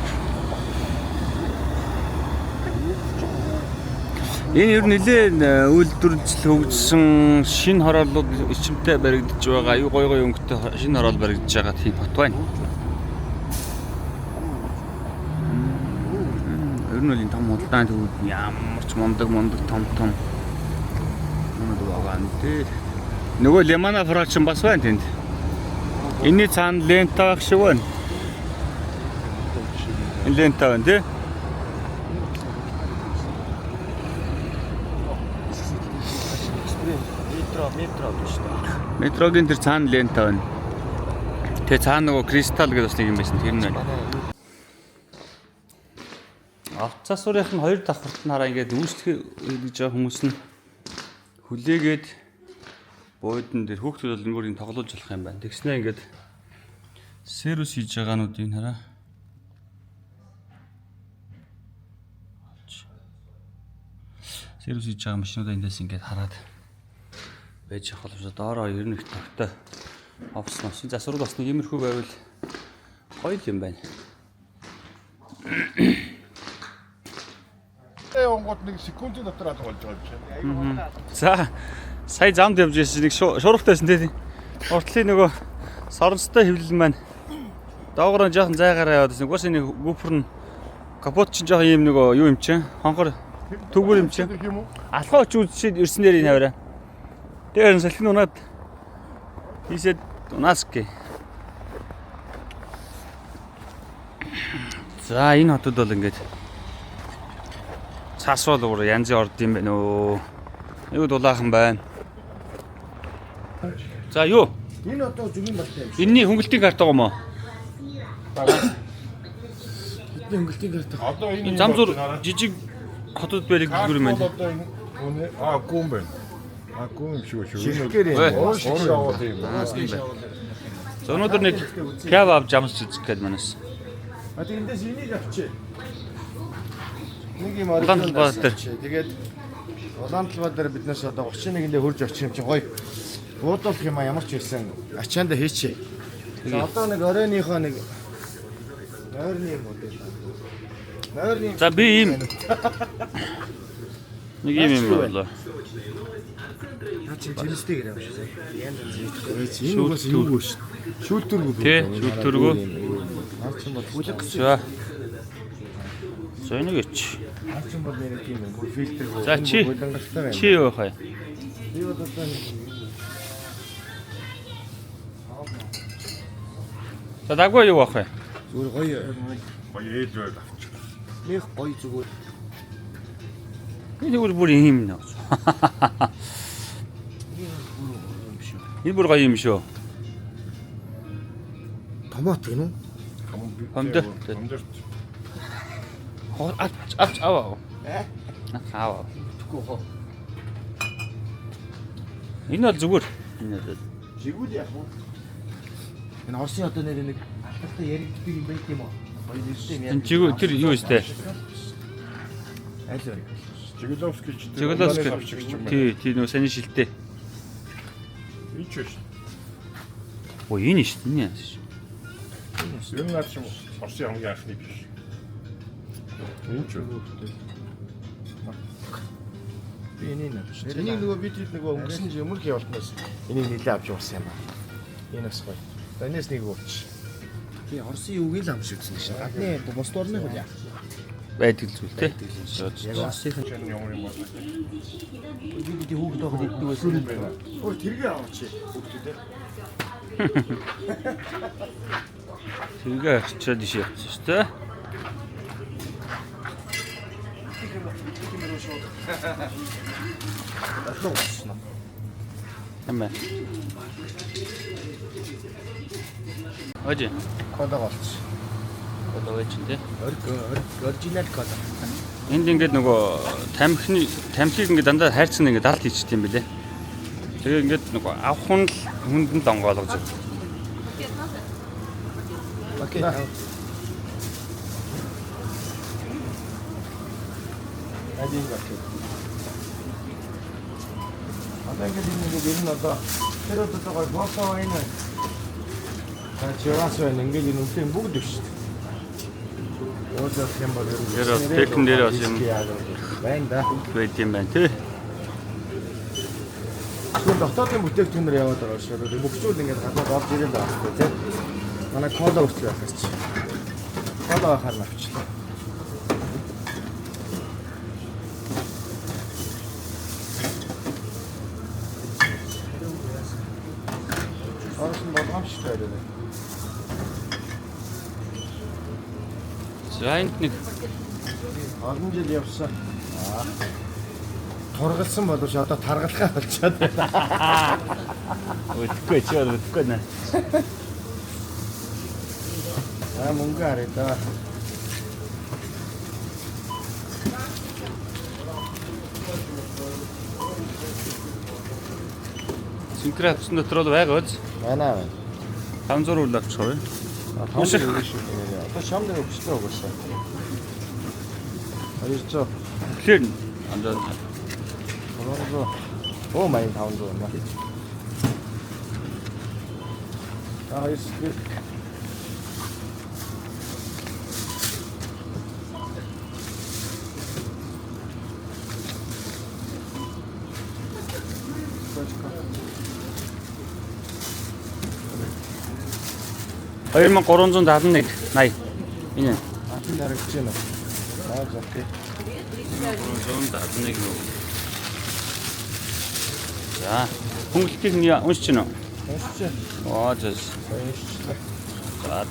Энэ ер нь нэлээд үйлдвэрлэл хөгжсөн шинэ хорооллууд ичимтэй баригдаж байгаа. Аюу гой өнгөтэй шинэ хороол баригдаж байгаа тийм хот байна. Ер нь л энэ том худалдааны төвүүд ямар ч мундаг том байгаа юм дээ. Нөгөө Лемана фрач бас байна тэнд. Энийний цаана лента байх шиг байна. Энэ лента байна тий. Метро биш үү? Метрогийн тэр цаана лента байна. Тэгээ цаана нөгөө кристалл гэдэг бас нэг юм байсан. Тэр нь байна. Автосасурынх нь хоёр давхарт нь хараа ингээд үүсгэх гэж байгаа хүмүүс нь хүлээгээд буудан дээр хүүхдүүд бол ингэрийн тоглож болох юм байна. Тэгснээ ингээд сервис хийж байгаануудыг хараа. Сервис хийж байгаа машинуудаа эндээс ингээд хараад байж явах боломжтой. Доороо ер нь их тавтай офс засвар бас нэг иймэрхүү байвал гоё юм байна. Онгод нэг секундын дотор алга болж байгаа юм чинь. За сая замд явж ирсэн нэг шуурхтайсэн тий. Уртлын нөгөө соронцтой хэвлэл маань доогоор нь жоохон зайгаараа яваад байсан. Угаас энэ гүпэр нь капот чинь жоохон юм нөгөө юу юм чинь хонхор төгөр юм чинь. Алхаа ч үзчихэд ирсэн дээр энэ хавраа. Тэр нь салхин унаад хийсэд унааски. За энэ хотод бол ингээд цаасвал уур янзын орд юм байна өө. Юу дулаахан байна. За юу? Энэ одоо зүгийн балтай юм. Энийний хөнгөлтийн карт байгаа юм уу? Бидний хөнгөлтийн карт. Одоо энэ Зам зур жижиг хотод байдаг гүр юм байна. Одоо энэ гүн байна. Гүн юм шүү. Ширхгээр Ой. Уур яваад юм. За өнөөдөр нэг кяв авч амсч үзэх гээд манаас. А тийм эндээс энийг авчи. Нэг юм Улаан талбай дээр. Тэгээд улаан талбай дээр биднээс одоо 31-ндээ хурж очих юм чи гоё. Буудуулах юм а ямар ч байсан ачаанда хийчихье. За одоо нэг оройныхоо нэг нойрны юм уу дээ. Нойрны За би ийм нэг юм болоо. чи жимстэй гэрээ авчих. Янз янз. Энэ угаас юу вэ? Шүүлтүргүү. Тэ шүлтөргөө. Аачин бол бүлэг гэсэн. За. За нэг ич. Аачин бол нэр тийм юм. Бүр фильтр. За чи юу хай? Би одоо За даггүй юу ах вэ? зүгээр гоё Гоё ээлжээд авчих. нэг гоё зүгээр. Энэ бүр юм нэ. Энэ бүр гоё юм шүү. Томат гэнэ үү? Хамдаа. Авч аваа. Аваа. Тэгэхгүй хоо. Энэ бол зүгээр. Энэ бол Жигүүл яах вэ? Энэ Орсын одоо нэр нэг алдартай яригддаг юм байт юм уу? Гоё нэртэй юм яа. энэ жиг тэр юу өстэй? Аль вэ? Жигловский ч Тий, тий нөө саний шилтэй. Ич биш. Ой, энэ шүү дээ. Энэ шүү. Ер нь наад шиг Орсын хамгийн анхны биш. Энэ ч үү. Би энийг авч. Энийг нөгөө бид нөгөө өнгөрсөн жил өмнөх явалтнаас энийг нэлээ авч явсан юм аа. Энэ бас гоё. За энэс нэг ууч. Би Орсын юуг л амш үзсэн шин. Гадны бус дурны хөл яах. Байдаг зүйл те. Яг Орсын Ямар юм бол. бид хүүхд байгаа гэдэг байсан байна. Өө тэргээ аваач. Хүүхдүүдээ. Тэгээ очиод иш явчих шүү дээ. Атлаа болсон. Амаа. Ожи. Кода болсон. Одоо байж дээ. Оригинал кода. Энд ингээд нөгөө тамхиг ингээд дандаа хайрцаг ингээд даралт хийчихдээ юм бэлээ. Тэгээ ингээд нөгөө авах хүн л хүнд нь донгоолгож байгаа. Окей. Один гэх. Одоо ингээд нэг ер нь одоо тэр одоо боосоо байна. Чирас байна. Ингээд энэ үнтэй бүгд биш шүү дээ. Өөдөө юм бол ер нь. Тэр бас техник дээр бас юм байна да. байт юм байна тий. Тэгвэл дотоодын бүтээгдэхүүнээр яваад байгаа шүү дээ. Мөхчүүл ингээд гадаад орж ирэл байгаа шүү дээ. Манай кола үртэл байх гэж. Кола байхаар навчлаа. Орсон болгоомжтой байлаа. За энд нэг Олон жил явсан. Тургалсан боловч одоо таргалхаа болчиход байна. өдгөө чи өдгөө нэ. Мөнгө арай да. Синхрон авсан дотор бол байгаа биз? Манай байна. 500 үл авчихваа. Томшиг шүү дээ. Одоо шамдаг өчтөө угаасаа. 200. Тэгэхээр амжаа. Оо май 500 байна. Эсвэл $2371 80. Энэ атан дарагч байна. Окей. 371 нүү. За, хөнгөлтийг нь уншиж гинөө. Уншиж. Оо зэ. Уншиж. За.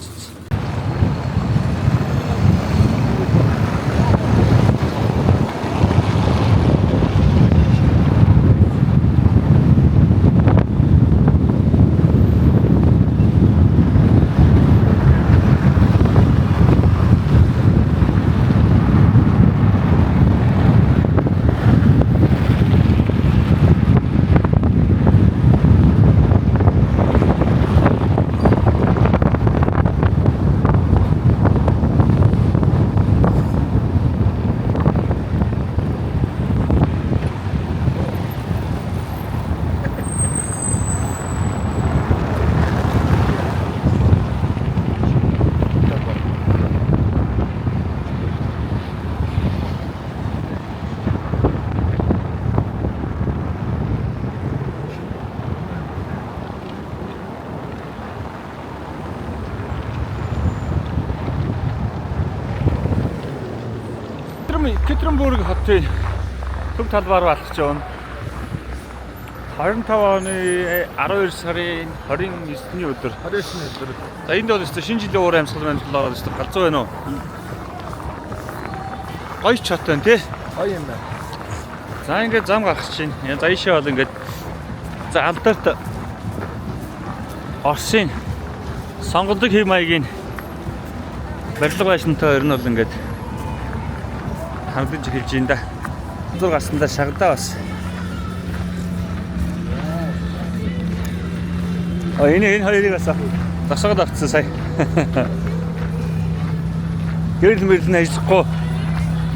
Кетренбург хотын төв талбаар алхаж байна. 25 оны 12 сарын 29-ний өдөр. 29-ний өдөр. За энд бол өстой шинэ жилийн уур амьсгал байна болоод өстой галзуу байна уу? Гоё ч хот байна тий. Гоё юм байна. За ингээд зам гарах чинь. За ийшээ бол ингээд за алдарт Оросын сонгодог хэв маягийн барилга байшинтай хоёр нь бол ингээд хандж эхэлж байна да. Зур гасандаа шагдаа бас. Энэ хоёрыг бас тасгаад авцсан сая. Гэрэл мэрэл нь ажиллахгүй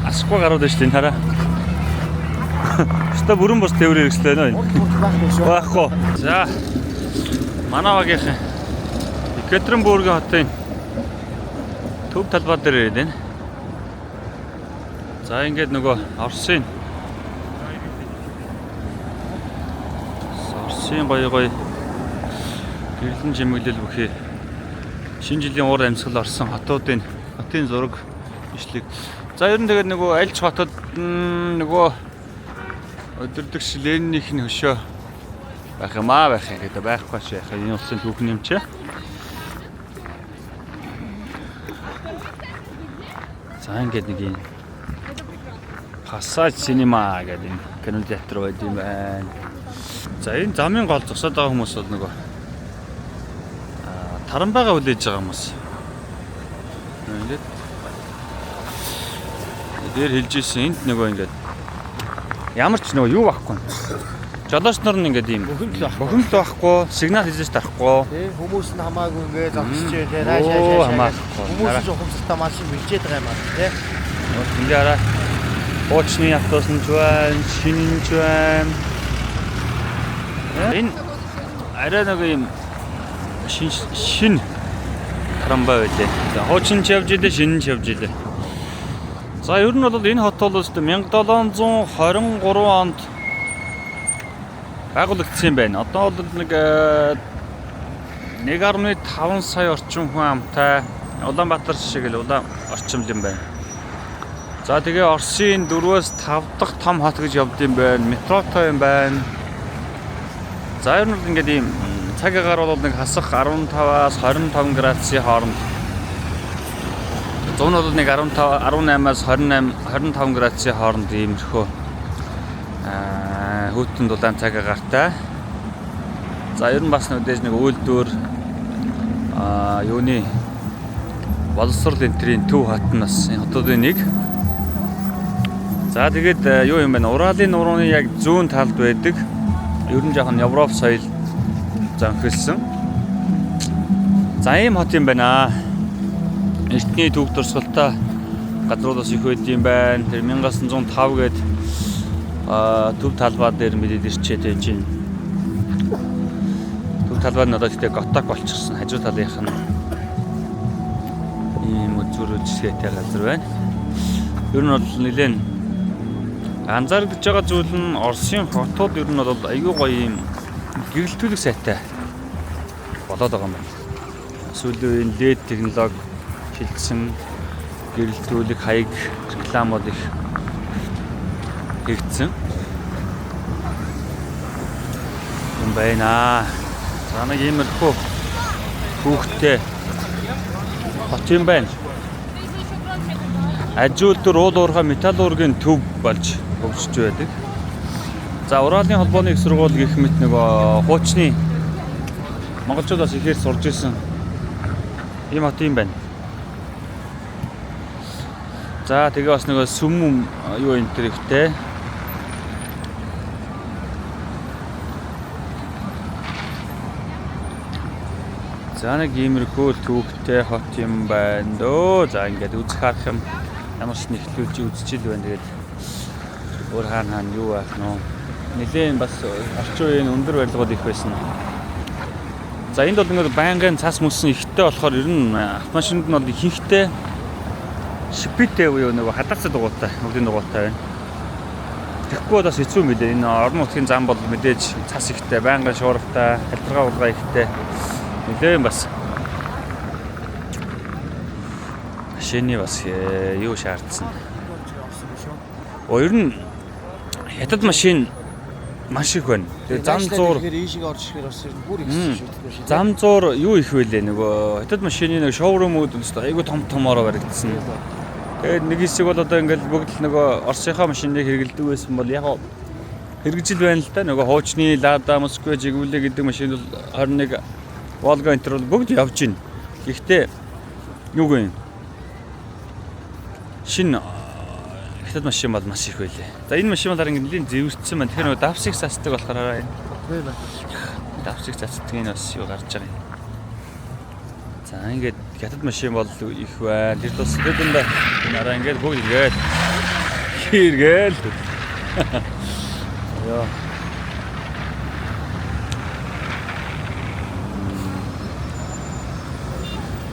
асахгүй гарууд байна шүү дээ хараа. Өстө бүрэн бус тээврээр ихслээ нөө. Байхгүй. За. Манавагийнхан Кетренбургийн хотын төв талбай дээр ирээд байна. За ингээд нөгөө Оросын гоё гэрлэн жимэглэл бүхий шинэ жилийн уур амьсгал орсон хотын зураг ишлэг. За ер нь тэгээд нөгөө аль ч хотод нөгөө өдөрдөгч Ленинийн хөшөө байх юм гэдэг байхгүй ч яах энэ улсын түүхэн юм чи. За ингээд нэг юм Passage Cinema гэдэг кино театр байд юм байна. За энэ замын гол зогсоод байгаа хүмүүс бол нөгөө тарамбайгаа хүлээж байгаа хүмүүс. Ингээд дээр хэлж ийсэн энд нөгөө ингээд ямар ч нөгөө юу байхгүй. жолооч нар нь ингээд ийм Бухимдал байх. бухимдал байхгүй, сигнал хийж тарахгүй. Тий, хүмүүс нь хамаагүй ингээд зогсож тий, Оо, наашаа. хамаахгүй. Хүмүүс нь ухамсартай машин бэлчээд байгаа юм аа тий. Ингээ хараа. Хуучны автобус нь ч байна, шинэ нь ч байна. Энэ арай нэг юм шин трамвай байлээ. За хуучин ч явж илээ, шинэ ч явж илээ. За ер нь бол энэ хот бол 1723 онд байгуулагдсан юм байна. Одоо бол нэг 1.5 сая орчим хүн амтай Улаанбаатар шиг л орчим юм байна. За тэгээ Оросын 4-өөс 5 дахь том хот гэж явд юм байна. Метротой юм байна. За ер нь ингээд ийм цаг агаар бол нэг хасах 15-аас 25 градусын хооронд. Зүүн бол нэг 18-аас 25 градусын хооронд иймэрхүү хөтөн дулаан цаг агаартай. За ер нь бас нэгдэж нэг үйлдвэр юуны боловсрол энтрийн төв хот нь бас энэ хотуудын нэг. За тэгээд юу юм бэ? Уралын нурууны яг зүүн талд байдаг. Ер нь жоохон Европ соёл занхилсан. За ийм хот юм байна. Эртний төв дурсгалтай газруудаас их байд юм байна. Тэр 1905 гээд төв талбай дээр мэдээд ирчээд байж байна. Төв талбай нь одоо ихтэй готок болчихсон. Хажуу талынх нь ийм үзүүр үзэсгэлэнтэй газар байна. Ер нь бол нэлээд анзаарч байгаа зүйл нь Оросын хотууд ер нь бол аюу гоё юм гэрэлтүүлэх сайтай болоод байгаа юм байна. Сүүлийн үеийн LED технологи шилжсэн гэрэлтүүлэх хаяг рекламууд их хийгдсэн юм байна. За нэг иймэрхүү хүүхдэд хот юм байна. Ажилтнууд уул уурхай металлургийн төв болж хөгжиж байдаг. За Уралын холбооны их сургууль гэх мэт нөгөө хуучны монголчуудаас ихээр сурж исэн ийм хот юм байна. За тэгээ бас нөгөө сүм юу энэ төр ихтэй. За нэг иймэрхүү төвхтэй хот юм байна дөө. За ингээд үзэх харах юм ямар ч нэхлүүлж үзчихэл байна. Тэгээд өөр хаана юу байх нөө. Нилээн бас орчин үеийн өндөр барилгууд их байсан. За энд бол ингээд байнгын цас мөсөн ихтэй болохоор ер нь автомашинд нь бол ихэнхтэй шипитэ буюу нөгөө хадгалцад дугуйтай, өвлийн дугуйтай байна. Тэгэхгүй бас хэцүү мөлий. Энэ орон нутгийн зам бол мэдээж цас ихтэй, байнгын шуургатай, халдваргаа ургаа ихтэй. Нилээн бас машины бас юу шаардсан. Ер нь хятад машин маш их байна. Тэгээ зам зуур ийшиг орж ирэхээр бас бүр их шүү. зам зуур юу их вэ нөгөө хятад машины нэг шоурумууд өстой айгүй том томороо баригдсан. Тэгээд нэг хэсэг бол одоо ингээл бүгд л нөгөө Оросынхаа машиныг хэрэглэдэг байсан бол яг хэрэгжил байна л да. Нөгөө хуучны Lada, Moskva, Jiguli гэдэг машин бол 21 Volga энэ бол бүгд явж байна. Гэхдээ юу гэн шинэ хятад машин бол маш их байлээ. За энэ машин бол харин нэлийн зэвэрцсэн байна. Тэгэхээр нөгөө давсыг цацдаг болохоор хараа энэ. Давсыг цацдаг энэ бас юу гарч байгаа юм. За ингээд хятад машин бол их байна. Тэр тус дэдэндээ нараа ингээд бүгд ингээд хийргээл. Яа.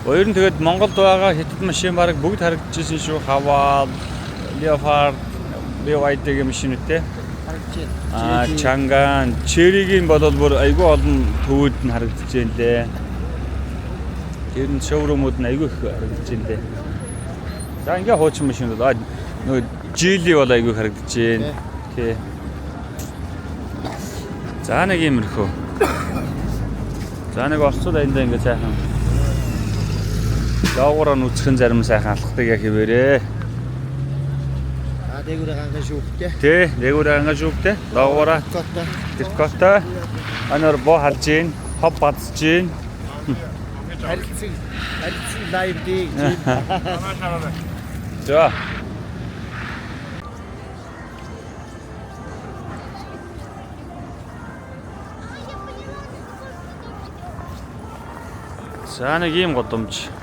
Өөр нь тэгээд Монголд байгаа хятад машин бараг бүгд харагдчихсэн шүү. Хаваал, Leopard, BYD гэх машинуудтэй. Харагдчихээн. Чанган, Cherry-гийн бол бүр айгүй олон төвүүд нь харагдаж байна лээ. Тэр нь шоурумууд нь айгүй их харагдаж байна лээ. За ингээ хуучин машин бол нөгөө Geely бол айгүй харагдаж байна. Тий. За нэг иймэрхүү. За нэг орцууд аяндаа ингээ сайхан доогоороо нүцгэн зарим сайхан алхдаг яг хэвээрээ. Дээгүүрээ ганга шүүхтэй. Тий, дээгүүрээ ганга шүүхтэй. Доогоороо тэркотой. Анаар боо халж гин, хоп бадж гин. Харилцсан лайв дэг. За. За нэг ийм годомж.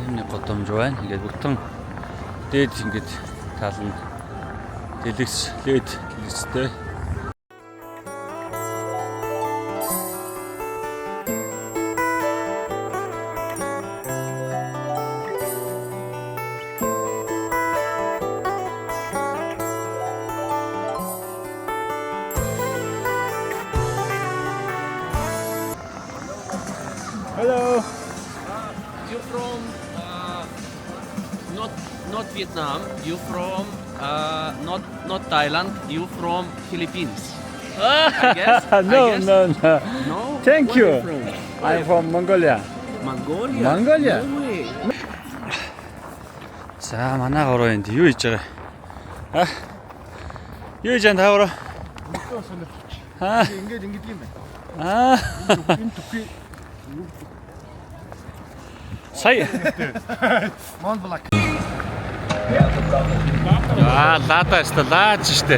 Ийм нэг годомж байна. Ингээд бүтэн дээд ингээд тал нь дэлгэц лээд дэлгэцтэй. Hello. You from not Vietnam. You from not Thailand. You from Philippines. I guess. No. No. Thank Where you. From? I'm from Mongolia. Mongolia. Mongolia? No way. За манай гороо энд юу хийж байгаа? А? Юу хийж байгаа тавра? Ингээд ингэдэг юм байна. Аа. Энэ түвхий Сая. Mont Blanc. Лаада өстө лаач штэ.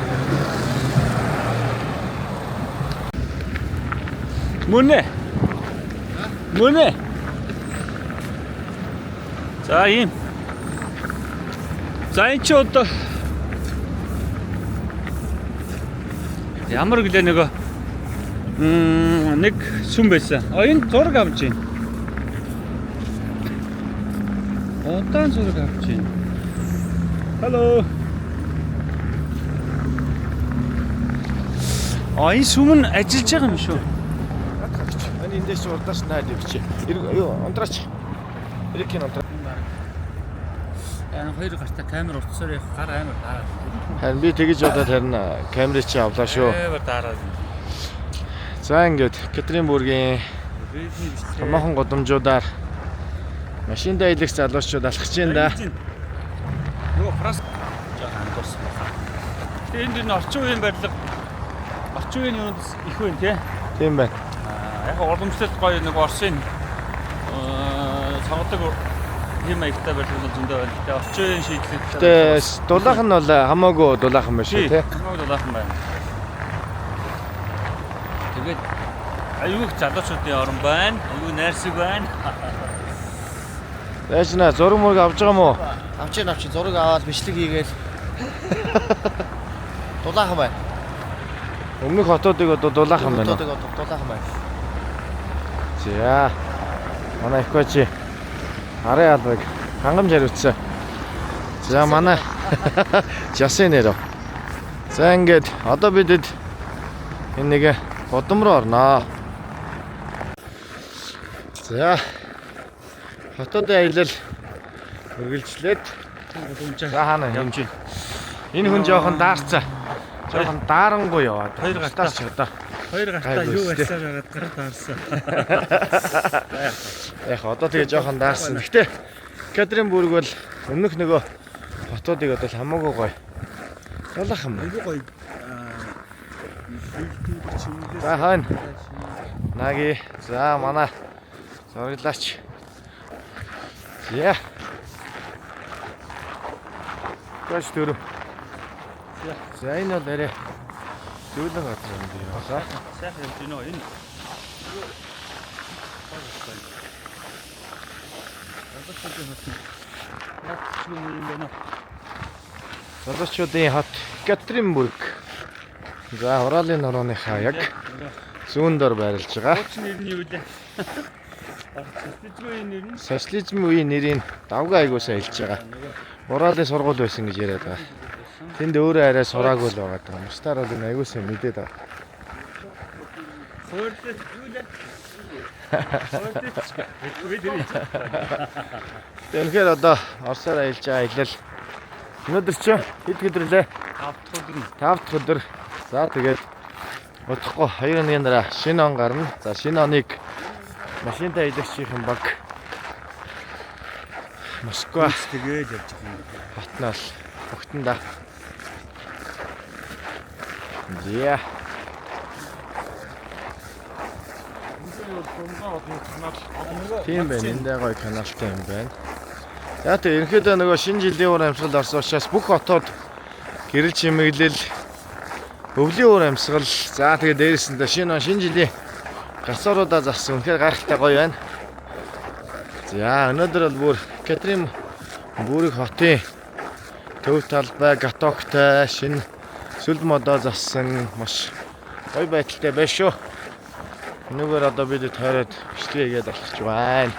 Мөнэ. За ийм. За энэ ч одоо ямар гэлээ нөгөө нэг сүм байсан. Энэ зураг авч байна. Удаан зураг авч байна. Hello. Энэ сүм нь ажиллаж байгаа юм шүү. Ani эндээс урдаас наад явчих. Юу унтраач. Ирэх юм унтраа. Хоёр гартаа камер утсаар явах гар амар даараад. Харин би тэгэж удаад харин камерыг чи авлаа шүү. Амар даараад. За ингээд Катеринбургийн томоохон годомжуудаар машин даялах залуучууд алхаж байна да. Нөгөө фрас жоохон андуурсан байна. Тэгээд энэ орчин үеийн барилга орчин үеийн юунд их байна тий. Тийм байна. Яг уламжлалт гоё нэг Орсын цогцог юм аягтай барилгууд зөндөө байна. Тэгээд орчин үеийн шийдлүүд. Гэтэ дулаах нь бол хамаагүй дулаах юм байна шүү тий. Хамаагүй дулаахан байна. Тэгээд аюух залуучуудын орон байна. Аюу найрсаг байна. Яашна зураг мөрөг авч байгаа мó? Авчи зураг аваад бичлэг хийгээл дулаахан байна. Өмнөх хотуудыг одоо дулаахан байна. Дулаахан байна. За. Манай их коучи арай албаг хангамж хариуцсан. За манай Жасын нэрөө. За ингээд одоо бидэд энэ нэг годом руу орноо. За. Хотод аялал үргэлжлээд за хаана явж байна. Энэ хүн жоохон даарцаа. Жоохон даарангуй яваад. Хоёр гартаа ч одоо. Хоёр гартаа юу ярьсаар байгаад гар таарсан. Яг одоо тэгээ жоохон даарсан. Гэхдээ Катеринбург бол өмнөх нөгөө хотуудыг одоо хамаагүй гоё. Дулаахан байна. Гоё. За хань. Наги. За манай зориглаач. Я. Гаш төрөө. За энэ бол арай зөөлөн газар юм би яа. Сайхан юм дийнөө энэ. Залуучуудын хот Катеринбург. За хураалын орооныхаа яг зүүн дор байрлаж байгаа. Нэр нь юу вэ? Социализмын нэр нь Социализм үеийн нэрийн давга аягуусаа хэлж байгаа. Хураалын сургууль байсан гэж яриад байгаа. Тэнд өөрөө арай сураагүй л байгаа даа. Мустаар бол энэ аягуусаа мэдээд байгаа. хөөрлөж юу л Тэгэхээр одоо Оросоор аялж байгаа аялал өнөөдөр чи хэд өдөр лээ? 5 дахь өдөр. За тэгээд удахгүй 2 январаа шинэ он гарна. За шинэ оныг машинтай аялагчийн баг Москва тэгээд явж байгаа юм. хотноос огтонда. Яа. Тийм байна. Эндээ гоё каналтай юм байна. За тэгээ ерөнхийдөө нөгөө шинэ жилийн уран амьсгал орсон учраас бүх хотод гэрэл чимэглэл өвлийн уур амьсгал. За тэгээ дээрээс нь шинэ жилийн гацууруудаа зассан. Үнэхээр гайхалтай гоё байна. За өнөөдөр бол бүр Катрин бүрэг хотын төв талбай гатоктой шинэ сүлд модоо зассан маш гоё байдалтай байна шүү. Энэгээр одоо бид тойроод бичлэгээгээд алхаж байна.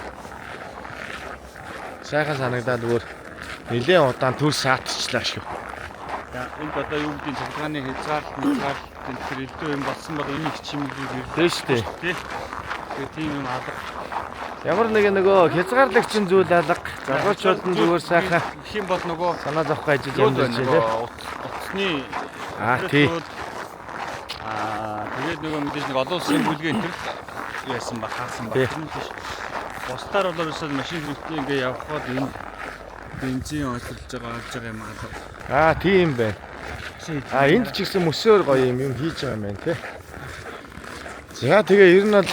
Сайхан санагдаад бүр нэлээд удаан төр саатчлаа шүү. За энд одоо юу гэдэг цахилгааны хязгаарлалт тэр илүү юм болсон бол энийг чимэглэж Тийм шүү дээ. тий. Тэгээ тийм юм алга. Ямар нэг нөгөө хязгаарлагчин зүйл алга. Залуучууд нь зүгээр сайхан Хэм бол нөгөө санаа зовхгүй ажил амьдарч байлаа. утасны Тий. Тэгээд нөгөө мэдээж нэг олон улсын бүлгээ энэ яасан ба хаасан ба. Тий. Бусдаар бол ерөөсөө машин хэрэгтээ ингээ явхад энэ бензин олж байгаа юм аа. Тийм байна. Энд ч гэсэн мөсөөр гоё юм хийж байгаа юм байна те. За тэгээ ер нь бол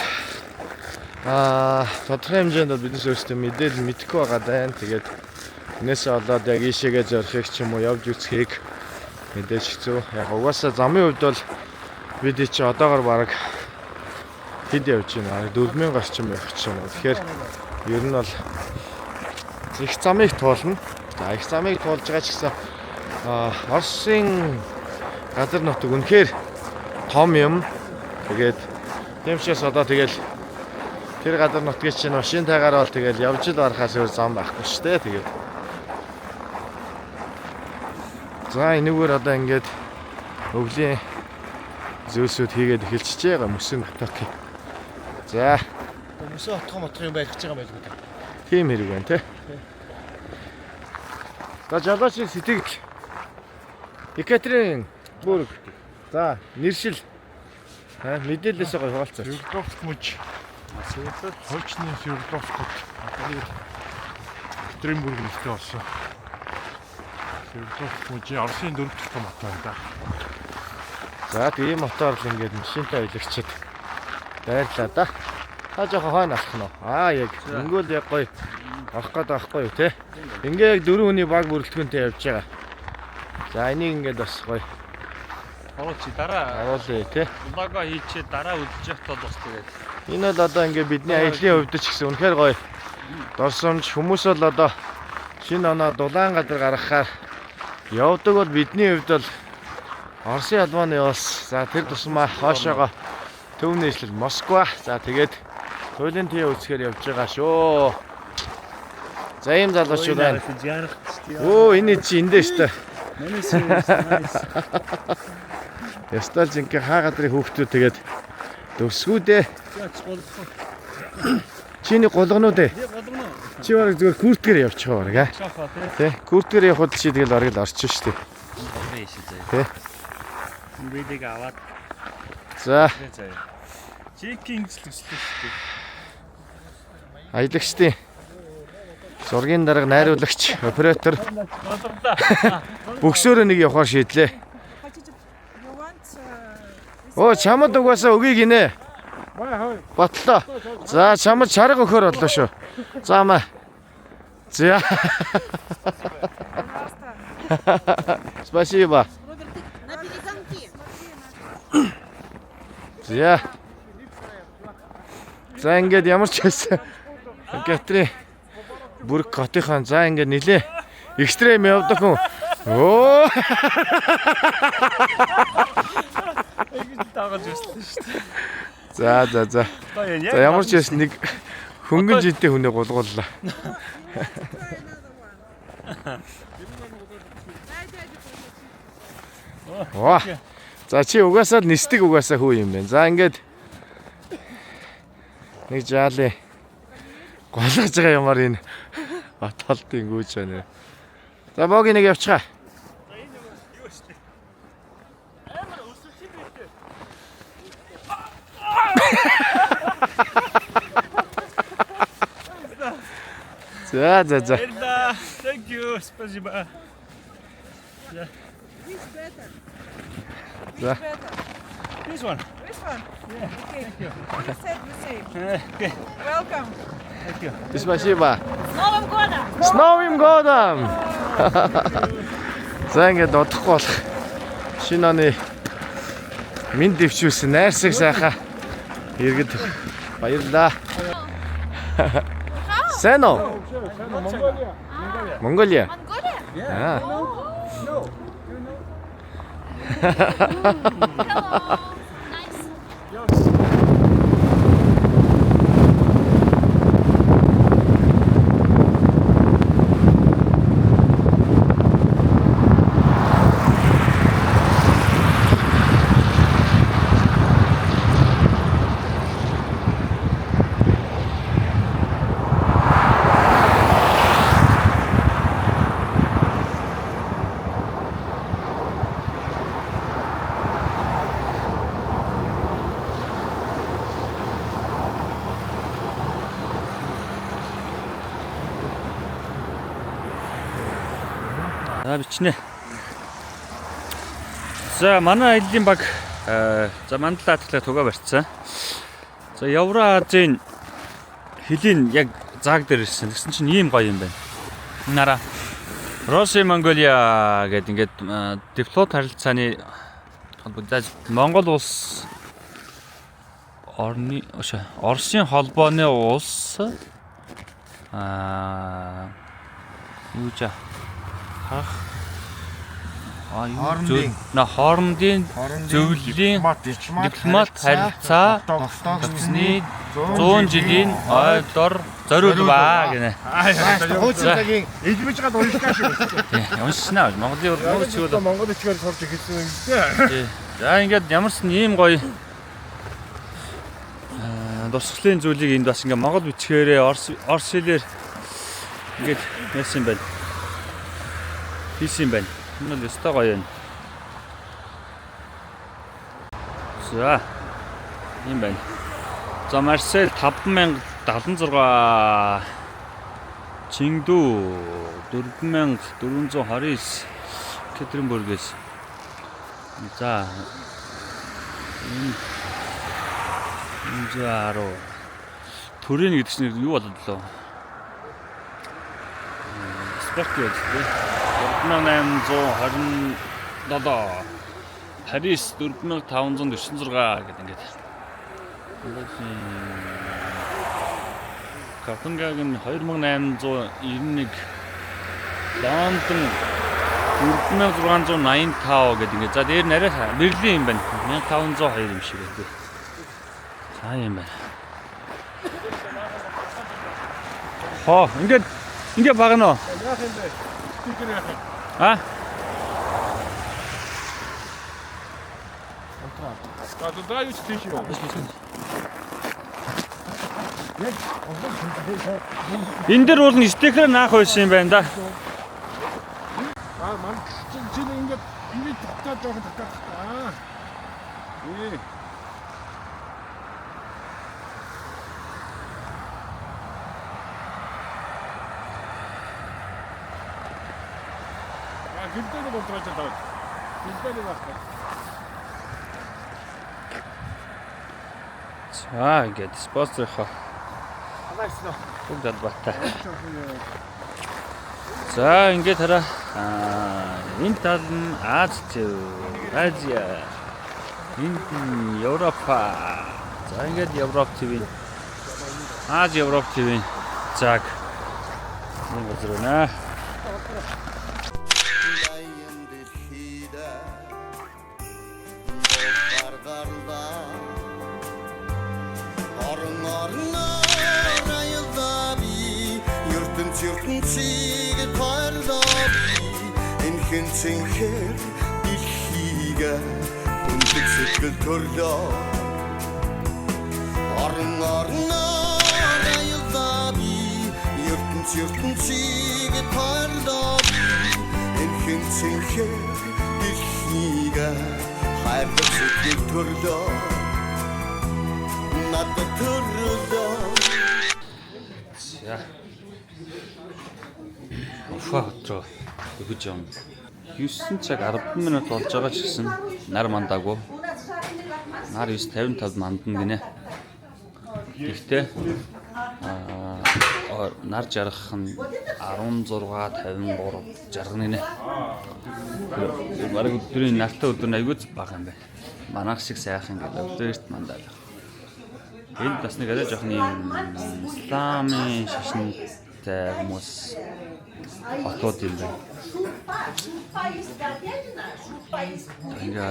тодорхой хэмжээнд бол биднес өөрсдөө мэдээлэл мэдэхгүй байгаа даа. Тэгээд энээсээ болоод яг ийшээгээ зорхийг ч юм уу явж үзхийг мэдээж хэцүү. Яг угаасаа замын хувьд бол бид чи одоогор бараг хэд явж байна? 4000 орчим явах ч юм уу. Тэгэхээр ер нь бол их замыг туулна. За их замыг туулж байгаа ч гэсэн Оросын газар нутаг үнэхээр том юм. Тэгээд тэмчээс одоо тэгэл тэр газар нутгийн чинь машинтайгаар бол тэгэл явж л барахаас өөр зам байхгүй шүү дээ. Тэгээд за энэгээр одоо ингээд өвлийн зөөсөд хийгээд эхэлчихэж байгаа мөсөн гаток. За Мөсөн отох юм байх гэж байгаа байлгүй дээ. тийм хэрэг байна те. За жолоочийн сэтгэл Екатерин бүрэг. За нэршил мэдээлэлээс гоё хуваалцаач. Свердловск мужи. Хойчны Свердловск. Екатеринбург нэртэй болсон. Свердловск мужи Оросын 4 дахь мот байна да. За тийм мотор л ингээд машинтай ийлэгчэд байрлаа да. Та жоохон хойно алах нь. Яг өнгөөл яг гоё авах гээд байхгүй юу те. Ингээ яг 4 хүний баг бүрэлдэхүүнтэй явж байгаа. За энийг ингээд бас гоё Оолчи дараа оруулъя те. лого хийчээ дараа үлдэж явах бол бас тэгээд Энэ бол одоо ингээ бидний аяллаа хувьд ч гэсэн үнэхээр гоё дорсомж хүмүүс бол одоо шинэ оноо дулаан газар гаргахаар явдаг бол бидний хувьд бол Оросын албаны улс за тэр тусмаа хоошоогоо төв нийслэл Москва за тэгээд туйлын тий үзэхээр явж байгаа шүү. За ийм залуучууд байна. Энэ чи эндээ штэ. Ястал зинхэ хаагадрын хүүхдүүд тэгээд дөрсгүүдээ чиний голгонууд ээ. Чи бараг зүгээр куртгээр явчих байгаа бараг тий. Куртгээр явхад чи тэгэл бараг л орчих штэ. Тий. бидийг аваад За чекинг зөвлөсөн шүү дээ. аялагчдын зургийн дарга найруулагч оператор бөксөөрөө нэг явахаар шийдлээ. Чамд угаасаа өгийг гинэ. Батлаа. За чамд чарга өгөхөр боллоо шүү. За маа. За. Спасибо. За. За ингээд ямар ч байсан Катрин бүрэг хотынхан за ингээд нилээ экстрем явдаг хүн. Оо. Таагаад байсан шүү дээ. За. За ямар ч байсан нэг хөнгөн жинтэй хүнээ гулгууллаа. Ваа. За чи угаасаа л нисдэг угаасаа хүү юм байна. За ингээд нэг жаалын голгож байгаа юмар энэ баталдын гүйж байна. За боги нэг явчихаа. За. Thank you. Спасибо. За. This one. Which one? Yeah. Okay. You said the same. Okay. Welcome. Thank you. Спасибо. С Новым годом! С Новым годом! За ингээд одохгүй болох шинэ оны Минь дэвчүүлсэн найрсаг сайхаа иргэд баярлаа. Сайн уу? Монголиа. Аа. За бичнэ. За манай аяллийн баг за Мандал хатлагт тугаа барьцсан. За Евразийн хөлийн яг зааг дээр ирсэн. Тэгсэн чинь ийм гоё юм байна. Нара Россия Монголиа гэдэг ингээд дипломат харилцааны Монгол улс Оросын холбооны улс юужа хоорондын зөвлөлийн дипломат харилцаа тогтсны 100 жилийн ойдор зориулва гэнэ. Хуучин эдмэж гад уншгаа шүү. Уншнаа. Монголын урд Монгол ичгээр сурж эхэлсэн юм тий. За ингээд ямарсан ийм гоё дурсгалын зүйлийг энд бас ингээд монгол бичгээрээ орс хэлээр ингээд яасан байна. Хийсэн байна. Энэ л өстой гоё юм. За. Ийм байна. За Марсель 5076 Чингдүү 4429 Кетринбургээс. За. Энэ зааруу төрийн гэдэг чинь юу болоод лөө? Спорт гэж тийм. 4827 Парис 4546 гэдэг ингээд. Копенгаген 2891 Лондон 4685 гэдэг ингээд. За дээр нарай Берлин юм байна. 1502 юм шиг байдаг. За юм байна. Хоо ингээд багна уу? Яах юм бэ? Стикер яах юм? А? Да юу ч тийш юм. Энэ дээр бол стикер наах байсан юм байна да. Ман чи ингээд татаад жоохон татаад. Ээ. Гинтэг болтроо чадаад. Гинтэг басна. За ингээд спонсорхоо. Алайснаа. Бүгд баттай. За ингээд хараа. Энэ тал нь Азия. Энд нь Европа. За ингээд Европ ТV. Аз Европ ТV. Заг. Энэ газар Дайын дэлхийдэ Баргарда Орноор аялда би ертөнцийг тойрдоо би энэ хинцэнхээр дэлхийгэ өндөг сэтгэл төрлөө Орноор аялда би ертөнцийг тойрдоо энэ хинцэнхээр дэлхийгэ хайрлах сэтгэл төрлөө надад төрлөө За. Фото. Өгөж юм. 9 цаг 10 минут болж байгаа ч гэсэн нар мандаагүй. Нар 9:55 мандна гинэ. Гэхдээ нар жаргах нь 16, 53, 60 нэ. Бараг өдрийн нартай өдөр нь аягүй бага юм байна. Манайх шиг сайхан гэдэг өдөрт мандаа. Энд бас нэг арай жоохон юм исламын шашинтай хүмүүс хотод юм байна.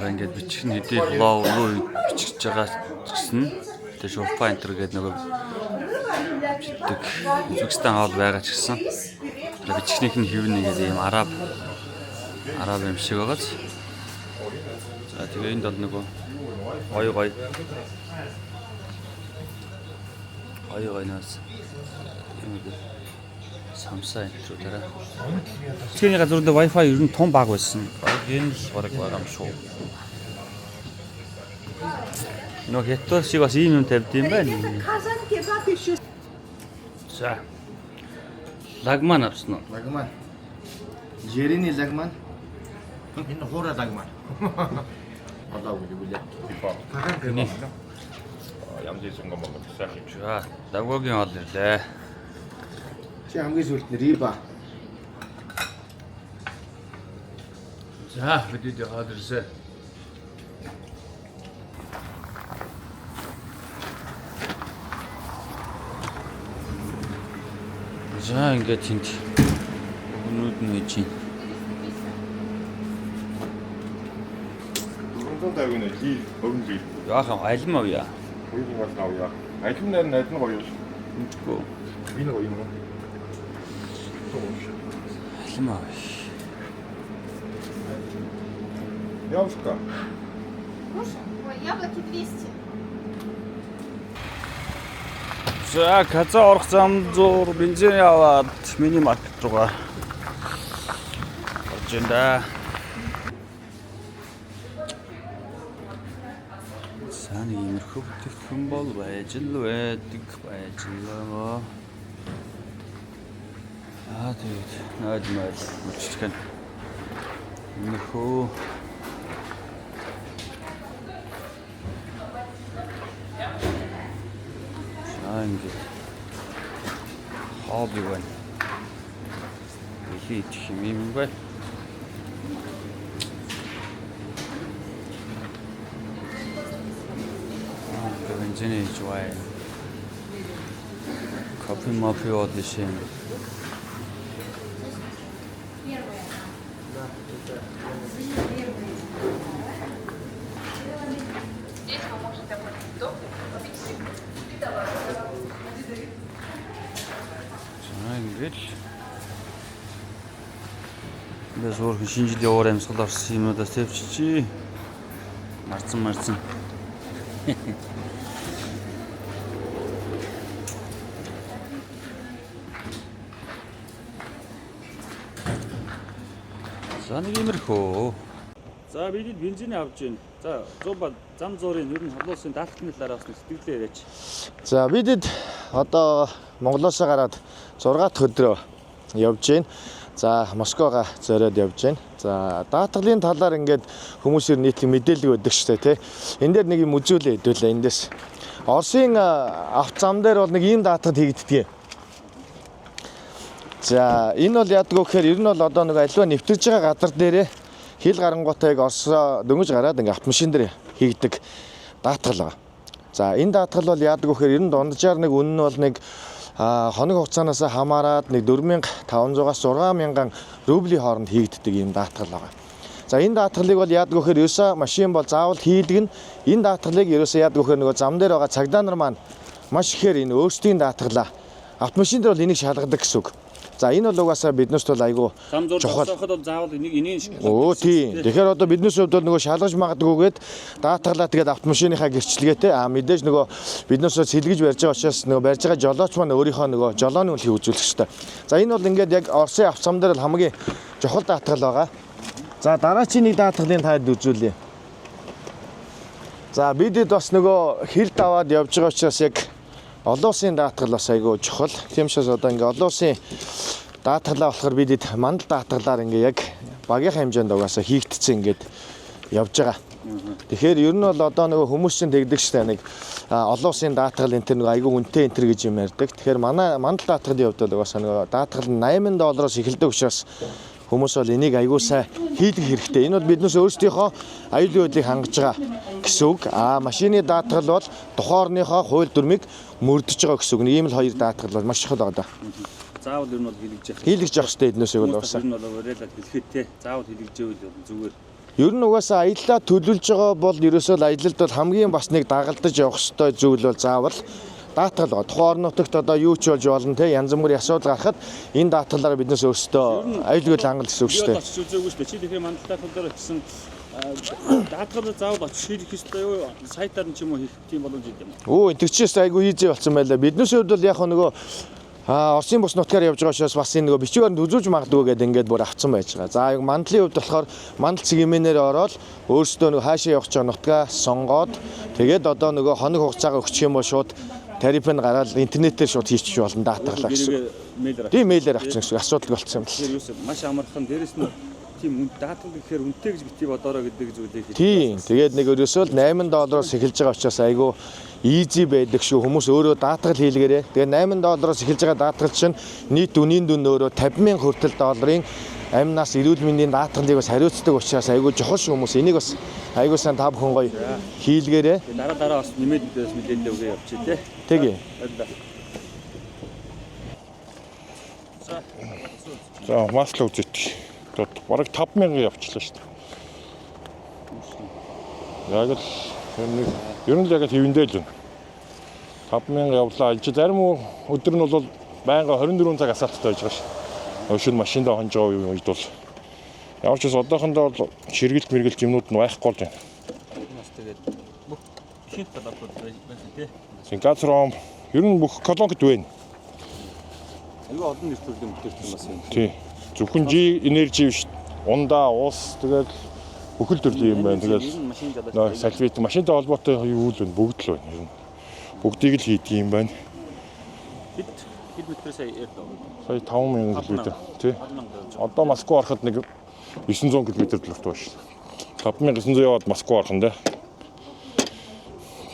Ингээд бичих нь хэдий блог руу бичиж байгаа гэсэн тэгээ шурпа энтер гэдэг нөгөө бичдэг Үзбекистан хоол байгаа ч гэсэн бичихнийх нь хэвнэ гэдэг юм араб юм шиг байгааз. За тэгээ энд бол нөгөө гой нас юм уу самсаа энтрүү дараа. Тэний газрууд Wi-Fi ер нь том баг байсан. Энэ л бараг байгаа юм шүү. Нөгөө хятад шиг бас ийм юм тавьд юм байна. За. Лагман авсан уу? Лагман. Жерини лагман. Энэ хора лагман. Одоо үгүй. Ям зэсэн гомбо сайхан. За, дагвогийн хоол ирлээ. Чи хамгийн сүлд нь риба. За, бид хоол ирсэ. За, ингээд тэнд өнүүд нь хийж байна. Тагын хий хөвнжий. Яахан алим авъя. Хоёрын бас авъя. Алим нар найд нь гоё. Үнэгүй. Энэ гоё юм уу? Алим авъя. Явска. Ой, яблоки 200. За, каза орох зам зур бензин яваад миний маркет руугаа орж ин да. Сайн иймэрхүү бүтээгдэхүүн бол байж л байгаа. Тэгээд найд үлчдэг нь иймэрхүү ингээд хобби байна. Ихийх юм байна. Бензин жуай. Кофе мафи одишин. Без өөрхөн шинэ жилийн уур амьсгал орсон юмудаас тавьчихъя. Марцсан. За нэг иймэрхүү. За бид бензин авч байна. За 100 ба зам зуурын ер нь олон улсын даатганы талаар бас сэтгэлдээ яриач. За бидэд одоо Монголоос гараад 6 дахь өдрөө явж байна. За Москвага зориод явж байна. За даатгалын талаар ингээд хүмүүсээр нийтлэг мэдээлэл өгдөг штэ тий. Энд дээр нэг юм үзүүлээ хэдүүлээ эндээс. Оросын авто зам дээр бол нэг ийм даатгал хийгддэг. За энэ бол яадаг вэ гэхээр ер нь бол одоо нэг аливаа нэвтэрж байгаа газар дээрээ хил гарангуутайг Оросоо дөнгөж гараад ингээ автомашин дээр хийгдэг даатгал байгаа. За энэ даатгал бол яадаг вэ гэхээр ер нь дунджаар нэг үнэ нь бол нэг хоног хугацаанаас хамаарат нэг 4500-аас 6000 рублийн хооронд хийгддэг юм даатгал байгаа. За энэ даатгалыг бол яадаг вэ гэхээр ерөөсөө машин бол заавал хийдэг нь энэ даатгалыг ерөөсөө яадаг вэ гэхээр нөгөө зам дээр байгаа цагдаа нар маань маш ихээр энэ өөрсдийн даатгалаа автомашин дээр бол энийг шалгадаг гэсэн үг. За энэ бол угаасаа биднээс бол айгүй чухал. Зам бол заавал энийг шиг. Өө тийм. Тэгэхээр одоо биднээс хувьд бол нөгөө шалгаж магадгүйгээд даатгалаа тэгээд автомашиныхаа гэрчлэгээтэй мэдээж нөгөө биднээс сэлгэж барьж байгаа учраас нөгөө барьж байгаа жолооч маань өөрийнхөө нөгөө жолооны үлхийг үзүүлэх хэрэгтэй. За энэ бол ингээд яг Оросын автозам дээр л хамгийн чухал даатгал байгаа. За дараачийн нэг даатгалын таад үзүүлье. За бидэд бас нөгөө хилд аваад явж байгаа учраас яг олон улсын даатгал бас айгүй чухал. Тийм учраас одоо ингээ олон улсын даатгалаа болохоор бидэд мандал даатгалаар ингээ яг багийн хэмжээнд угаасаа хийгдсэн ингээд явж байгаа. Тэгэхээр ер нь бол одоо нөгөө хүмүүс чинь тэгдэг штэ нэг олон улсын даатгал энэ төр нөгөө айгүй үнэтэй энэ төр гэж юм ярьдаг. Тэгэхээр мандал даатгалын хувьд бол угаасаа нөгөө даатгал нь $80 эхэлдэг учраас хүмүүс бол энийг айгүй сайн хийдэг хэрэгтэй. Энэ бол биднээс өөрсдийнхөө аюулгүй байдлыг хангаж байгаа гэсэн үг. Машины даатгал бол тухайн орныхоо хууль дүрмийг мөрдөж байгаа гэсэн үг. Ийм л хоёр даатгал бол маш чухал байгаа. Заавал ер нь бол хийлгэж явах. Хийлгэж явах хэрэгтэй эднээс бол угаасаа. Ер нь бол уриалаад хэлэхэд те заавал хийлгэж ивэл зүгээр. Ер нь угаасаа аяллаа төлөвлөж байгаа бол ерөөсөө аялалд бол хамгийн бас нэг дагалдаж явах ёстой зүйл бол заавал даатгал байгаа. Тухайн орон нутагт одоо юу ч болж болно те янз бүрийн асуудал гарахад энэ даатгалаараа биднээс өөрсдөө аюулгүй хангал гэсэн үг шүү дээ. Очиж үзээгүй шүү дээ. Чи тэгэхээр мандалтай хөлөөр очисон даатгал заавал очиж хийх ёстой юу? Сайтаар нь ч юм уу хийх тийм боломж юм. Өө тэгчээс айгүй ийзээ болсон байлаа. Биднээс хувьд бол яг нөгөө Оросын бус нутгаар явж байгаа учраас бас энэ нөгөө бичгээр үзүүлж магадгүй гэдэг ингээд бүр авцсан байж байгаа. За яг мандлын хувьд болохоор мандал цэгмэнээр ороод өөрсдөө нөгөө хаашаа явах гэж байгаа нутгаа сонгоод тэгээд одоо нөгөө хоног хугацаагаар өгчих юм бол шууд тарифыг гараад интернетээр шууд хийчих болно даатгалаа гэсэн. Тийм мэйлээр авчихсан гэсэн асуудал болцсон юм л. Тэр юу маш амархан дээрэс нь тийм даатгал гэхээр үнэтэй гэж битгий бодороо гэдэг зүйлээ хэлээ. Тийм. Тэгээд нэг өрөөсөө л $8 эхэлж байгаа учраас айгүй easy байдаг шүү. Хүмүүс өөрөө даатгал хийлгээрээ. Тэгээд $8 эхэлж байгаа даатгал чинь нийт үнийн дүн өөрөө $50,000 хүртэл долларын амнаас эрүүл мэндийн даатгалыг бас хариуцдаг учраас айгүй чухал шүү хүмүүс. Энийг бас айгүй сайн та бүхэн гоё хийлгээрээ. Дараа бас нэмээд мэдээлэл өгөө явчих тий. Тэгье. За маслаа үзэж. Бараг 5,000 явчлаа шүү дээ. Яг л ер нь л яг хэвэндээ л 5,000 явлаа. Зарим өдөр нь бол байнга 24 цаг асаалттай байж байгаа шүү. Өшин машиндаа хонж байгаа үед бол ямар ч ус одоохондоо бол ширгэлт мэргэлт юмнууд нь байхгүй болж байна. Бас тэгээд бүх ихэнх талбарууд байна тий. Газром ер нь бүх колонкд байна. Айгүй олон нэр төрлийн бүтээгдэхүүн бас юм. Тий. Зөвхөн G energy биш. Ундаа, ус тэгээд бүхэл төрлийн юм байна. Тэгээд салвит машинтай холбоотой юу л вэ? Бүгд л байна. Ер нь бүгдийг л хийдэг юм байна. Хэд метр сая ярьдаа. Сая 5,000 км тий. Одоо Москва ороход нэг 900 км л урт байна шүү. 5,900 яваад Москва орох нь да.